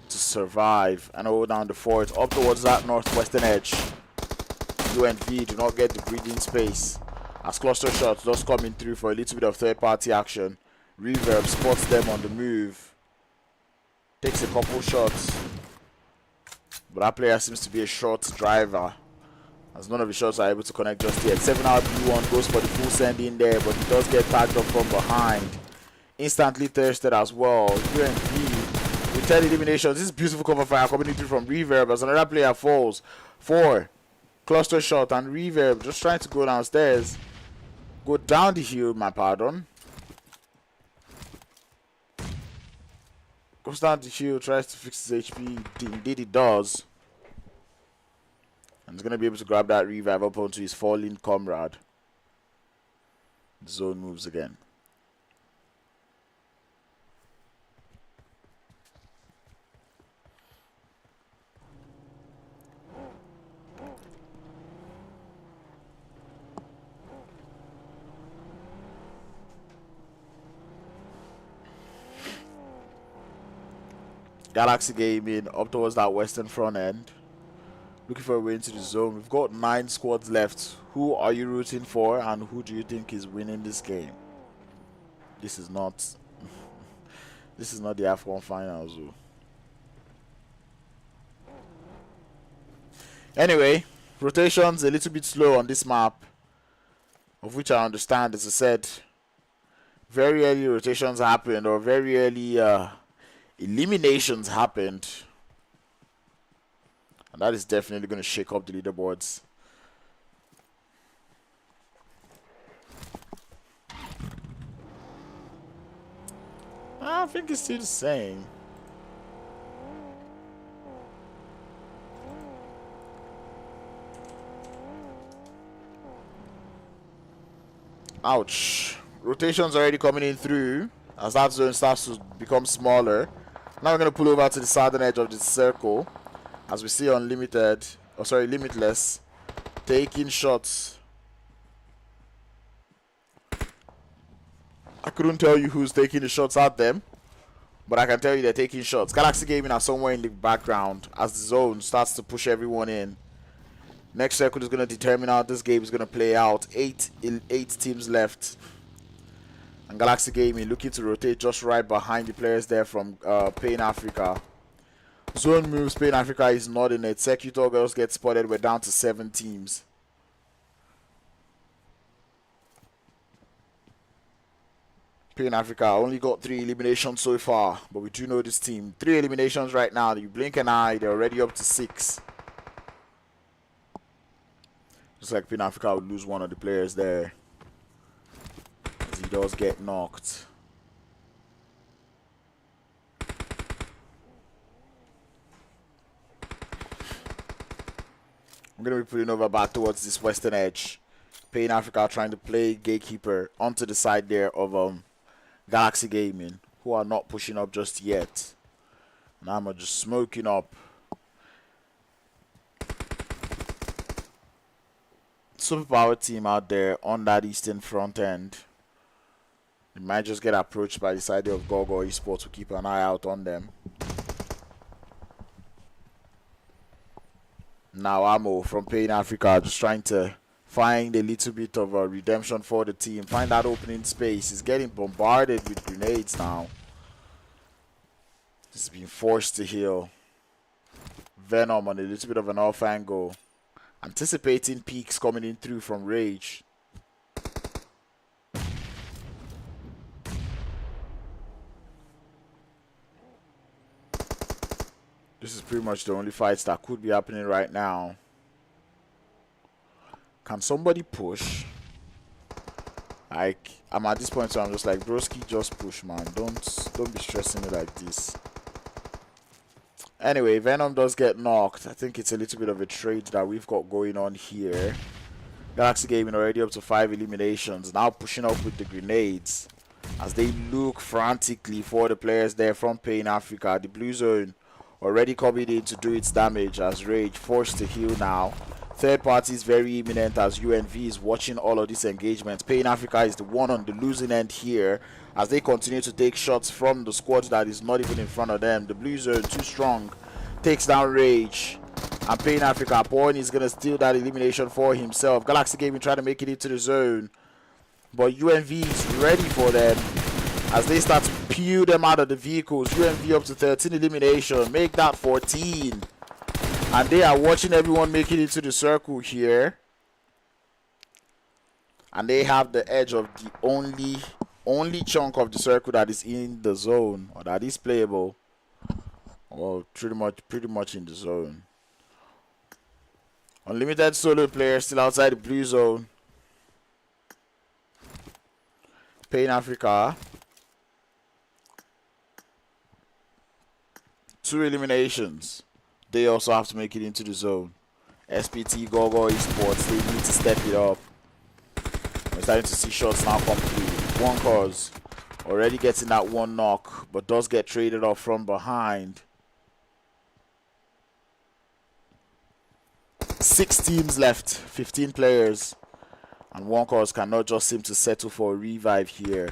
S2: to survive and hold down the fort up towards that northwestern edge. uEnvy do not get the breathing space as cluster shots just coming through for a little bit of third-party action. Reverb spots them on the move, takes a couple shots, but that player seems to be a short driver as none of the shots are able to connect just yet. 7-hour B1 goes for the full send in there, but he does get tagged up from behind. Instantly thirsted as well. uEnvy with 10 eliminations. This is beautiful cover fire coming through from Reverb as another player falls. 4 cluster shot and Reverb just trying to go downstairs. Go down the hill, my pardon. Goes down the hill, tries to fix his HP. Indeed he does. And he's going to be able to grab that revive up onto his falling comrade. The zone moves again. Galaxy Gaming up towards that western front end, looking for a way into the zone. We've got 9 squads left. Who are you rooting for, and who do you think is winning this game? This is not this is not the F1 finals though. Anyway, rotations a little bit slow on this map, of which I understand. As I said, very early rotations happened, or very early eliminations happened, and that is definitely going to shake up the leaderboards. I think it's still the same. Ouch. Rotations already coming in through as that zone starts to become smaller. Now we're going to pull over to the southern edge of the circle as we see Limitless taking shots. I couldn't tell you who's taking the shots at them, but I can tell you they're taking shots. Galaxy Gaming are somewhere in the background as the zone starts to push everyone in. Next circle is going to determine how this game is going to play out. 8 teams left. And Galaxy Gaming looking to rotate just right behind the players there from Pain Africa. Zone moves, Pain Africa is not in it. Secutor girls get spotted. We're down to 7 teams. Pain Africa only got 3 eliminations so far, but we do know this team. 3 eliminations right now. You blink an eye, they're already up to 6. Just like Pain Africa would lose one of the players there. He does get knocked. I'm going to be putting over back towards this western edge. Pain Africa trying to play gatekeeper onto the side there of Galaxy Gaming, who are not pushing up just yet. And I'm just smoking up. Superpower team out there on that eastern front end. They might just get approached by the side of Gor Gor Esports. We'll keep an eye out on them. Now Ammo from Pain Africa just trying to find a little bit of a redemption for the team. Find that opening space. He's getting bombarded with grenades now. He's being forced to heal. Venom on a little bit of an off angle. Anticipating peaks coming in through from Rage. This is pretty much the only fights that could be happening right now. Can somebody push? Like, I'm at this point, so I'm just like, broski, just push, man. Don't be stressing me like this. Anyway, Venom does get knocked. I think it's a little bit of a trade that we've got going on here. Galaxy Gaming already up to 5 eliminations. Now pushing up with the grenades as they look frantically for the players there from Pain Africa. The blue zone already coming in to do its damage as Rage forced to heal now. Third party is very imminent as uEnvy is watching all of these engagements. Pain Africa is the one on the losing end here as they continue to take shots from the squad that is not even in front of them. The Blues are too strong. Takes down Rage. And Pain Africa, Porn is going to steal that elimination for himself. Galaxy Gaming trying to make it into the zone. But uEnvy is ready for them as they start to peel them out of the vehicles. uEnvy up to 13 elimination. Make that 14. And they are watching everyone make it into the circle here. And they have the edge of the only chunk of the circle that is in the zone, or that is playable. Well, pretty much in the zone. Unlimited solo player still outside the blue zone. Pain Africa. 2 eliminations. They also have to make it into the zone. SPT, Gor Gor Esports, they need to step it up. We're starting to see shots now come through. One cause already getting that one knock, but does get traded off from behind. 6 teams left, 15 players, and one cause cannot just seem to settle for a revive here.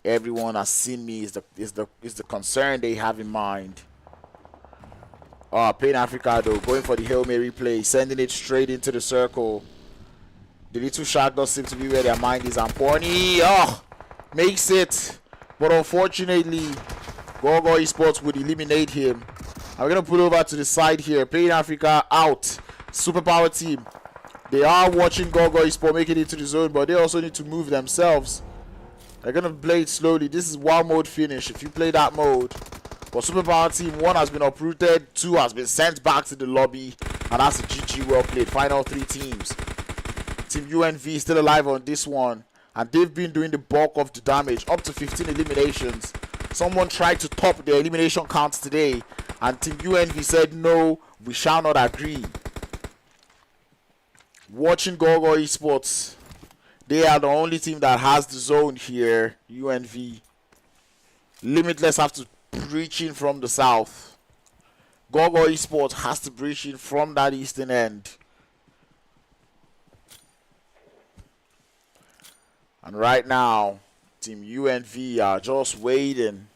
S2: Everyone has seen me is the concern they have in mind. Pain Africa though, going for the Hail Mary play, sending it straight into the circle. The little shark does seem to be where their mind is, and Porny, makes it. But unfortunately, Gor Gor Esports would eliminate him. I'm going to put over to the side here. Pain Africa out. Superpower team. They are watching Gor Gor Esports make it into the zone, but they also need to move themselves. They're going to play it slowly. This is wild mode finish if you play that mode. But Superpower team, 1 has been uprooted, 2 has been sent back to the lobby, and that's a GG well played. Final 3 teams. Team uEnvy still alive on this one, and they've been doing the bulk of the damage, up to 15 eliminations. Someone tried to top their elimination counts today, and Team uEnvy said no, we shall not agree. Watching Gor Gor Esports, they are the only team that has the zone here. uEnvy. Limitless have to breach in from the south. Gor Gor Esports has to breach in from that eastern end. And right now, Team uEnvy are just waiting.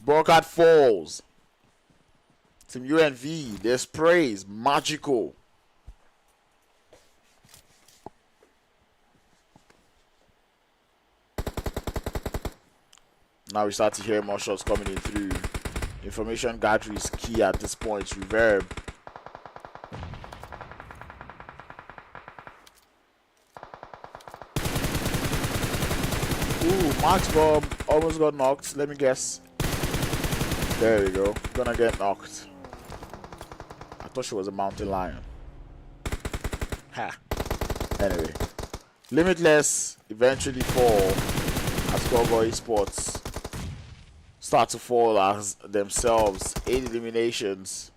S2: Broadcast falls. Team uEnvy, their spray is magical. Now we start to hear more shots coming in through. Information gathering is key at this point. Reverb. Ooh, Max Bomb almost got knocked. Let me guess. There we go. Gonna get knocked. I thought she was a mountain lion. Ha. Anyway. Limitless eventually fall as Gor Gor Esports start to fall as themselves. 8 eliminations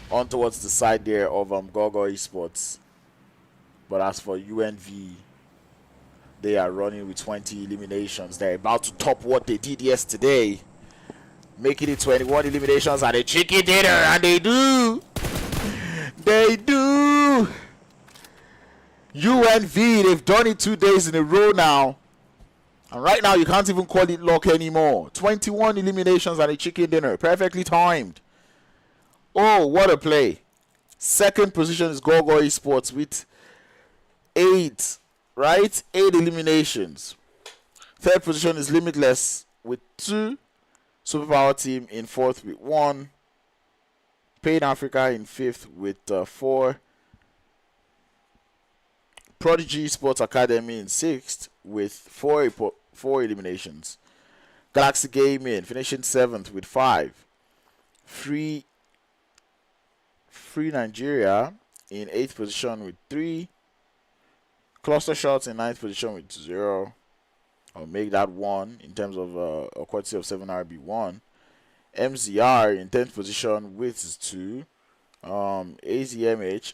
S2: on towards the side there of Gor Gor Esports. But as for uEnvy, they are running with 20 eliminations. They're about to top what they did yesterday, making it 21 eliminations and a chicken dinner, and they do. They do. uEnvy, they've done it 2 days in a row now. And right now, you can't even call it luck anymore. 21 eliminations and a chicken dinner. Perfectly timed. Oh, what a play. Second position is Gor Gor Esports with 8, right? 8 eliminations. Third position is Limitless with 2. Superpower team in 4th with 1. Pain Africa in 5th with 4. Prodigy Sports Academy in 6th with 4 eliminations. Galaxy Gaming finishing 7th with 5. Free Nigeria in 8th position with 3. Cluster Shots in 9th position with 0. I'll make that 1 in terms of a quantity of 7RB1. MZR in 10th position with 2. AZMH.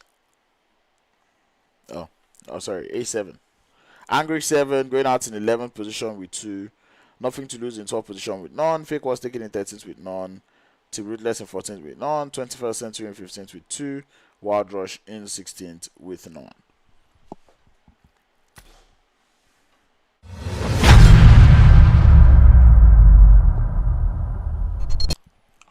S2: A7. Angry 7 going out in 11th position with 2. Nothing to lose in 12th position with none. FakeWasTaken in 13th with none. Team Ruthless in 14th with none. 21st Century in 15th with 2. Wild Rush in 16th with none.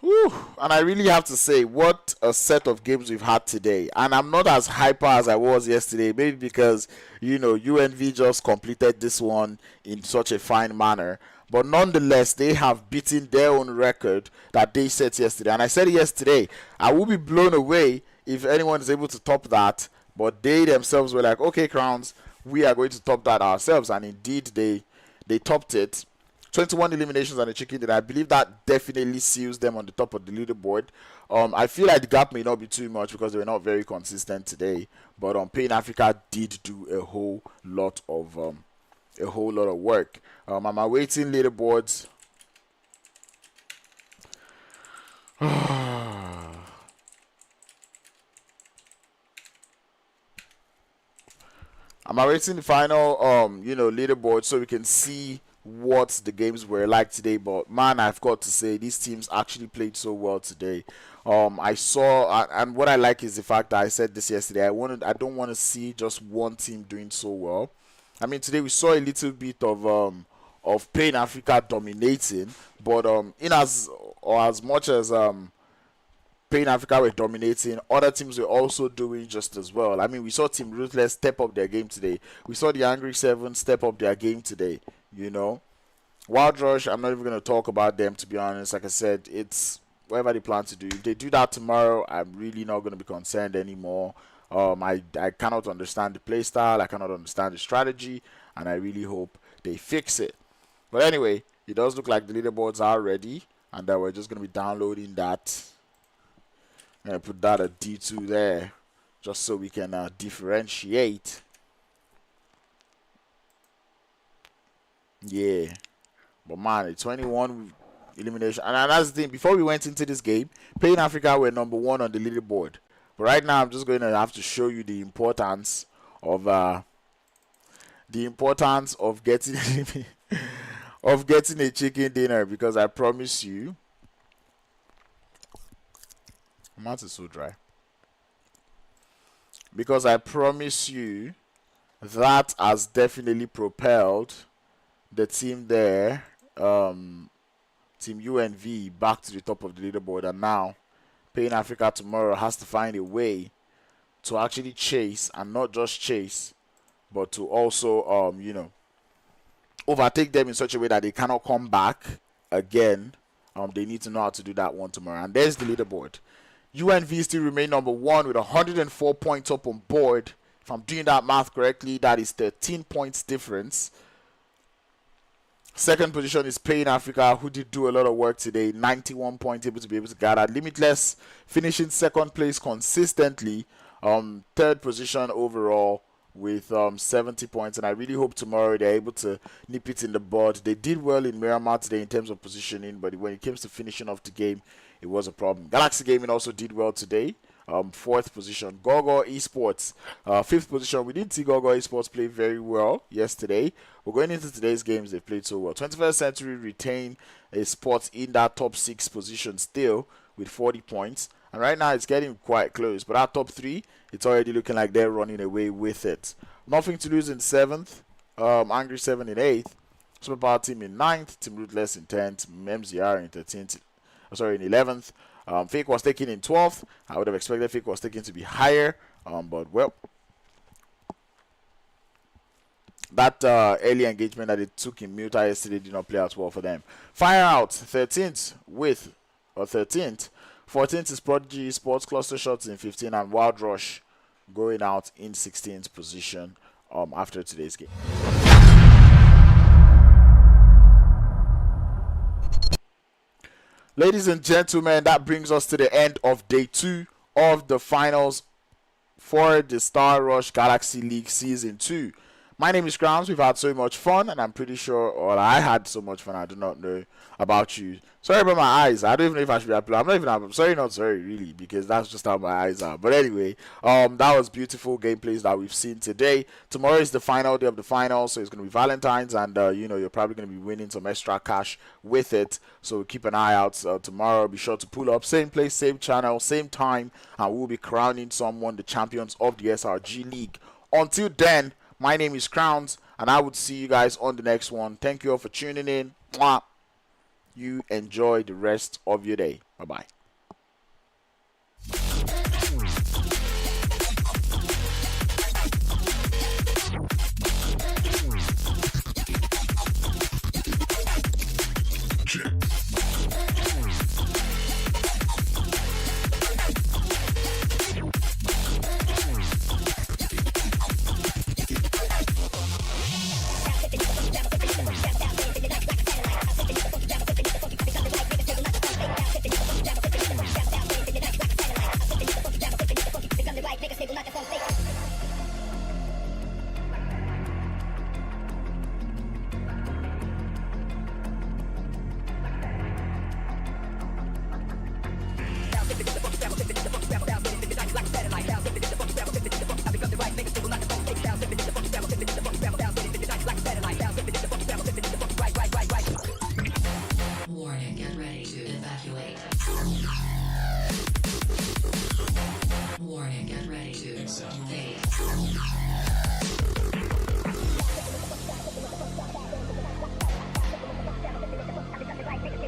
S2: Whew. And I really have to say, what a set of games we've had today. And I'm not as hyper as I was yesterday, maybe because, you know, uEnvy just completed this one in such a fine manner. But nonetheless, they have beaten their own record that they set yesterday. And I said it yesterday, I will be blown away if anyone is able to top that. But they themselves were like, okay, Crowns, we are going to top that ourselves. And indeed, they topped it. 21 eliminations and a chicken dinner. I believe that definitely seals them on the top of the leaderboard. I feel like the gap may not be too much because they were not very consistent today. But Pain Africa did do a whole lot of work. I'm awaiting leaderboards. I'm awaiting the final leaderboard so we can see what the games were like today. But man, I've got to say, these teams actually played so well today. I saw, and what I like is the fact that I said this yesterday, I don't want to see just one team doing so well. I mean, today we saw a little bit of Pain Africa dominating, but in as much as Pain Africa were dominating, other teams were also doing just as well. I mean, we saw Team Ruthless step up their game today. We saw the Angry 7 step up their game today, you know. Wild Rush, I'm not even going to talk about them, to be honest. Like I said, it's whatever they plan to do. If they do that tomorrow, I'm really not going to be concerned anymore. I cannot understand the play style. I cannot understand the strategy, and I really hope they fix it. But anyway, it does look like the leaderboards are ready, and that we're just going to be downloading that. I'm going to put that at D2 there, just so we can differentiate. Yeah. But man, a 21 elimination. And that's the thing. Before we went into this game, Pain Africa were number 1 on the leaderboard. But right now, I'm just going to have to show you the importance of getting of getting a chicken dinner, because I promise you, my mouth is so dry. Because I promise you, that has definitely propelled the team there, Team uEnvy, back to the top of the leaderboard. And now, Pain Africa tomorrow has to find a way to actually chase, and not just chase, but to also, overtake them in such a way that they cannot come back again. They need to know how to do that one tomorrow. And there's the leaderboard. uEnvy still remain number 1 with 104 points up on board. If I'm doing that math correctly, that is 13 points difference. Second position is Pain Africa, who did do a lot of work today. 91 points able to gather. Limitless finishing second place consistently. Third position overall with 70 points. And I really hope tomorrow they're able to nip it in the bud. They did well in Miramar today in terms of positioning, but when it comes to finishing off the game, it was a problem. Galaxy Gaming also did well today. 4th position. Gor Gor Esports, 5th position. We did see Gor Gor Esports play very well yesterday. We're going into today's games, they played so well. 21st Century retain a spot in that top 6 position still with 40 points. And right now it's getting quite close. But our top 3, it's already looking like they're running away with it. Nothing to lose in 7th. Angry 7 in 8th. Superpower Team in 9th. Team Ruthless in 10th. MZR in 13th. In 11th. FakeWasTaken in 12th. I would have expected FakeWasTaken to be higher, but well, that early engagement that they took in Muta yesterday did not play out well for them. FireøOUT 13th with 13th. 14th is Prodigy Sports Cluster Shots in 15th, and Wild Rush going out in 16th position after today's game. Ladies and gentlemen, that brings us to the end of day 2 of the finals for the Star Rush Galaxy League Season 2. My name is Crowns. We've had so much fun, and I'm pretty sure, or I had so much fun, I do not know about you. Sorry about my eyes. I don't even know if I should be happy. I'm sorry, not sorry, really, because that's just how my eyes are. But anyway, that was beautiful gameplays that we've seen today. Tomorrow is the final day of the finals, so it's going to be Valentine's, and you're probably going to be winning some extra cash with it. So keep an eye out tomorrow. Be sure to pull up, same place, same channel, same time, and we'll be crowning someone the champions of the Srg League. Until then, my name is Crowns, and I would see you guys on the next one. Thank you all for tuning in. Mwah. You enjoy the rest of your day. Bye-bye.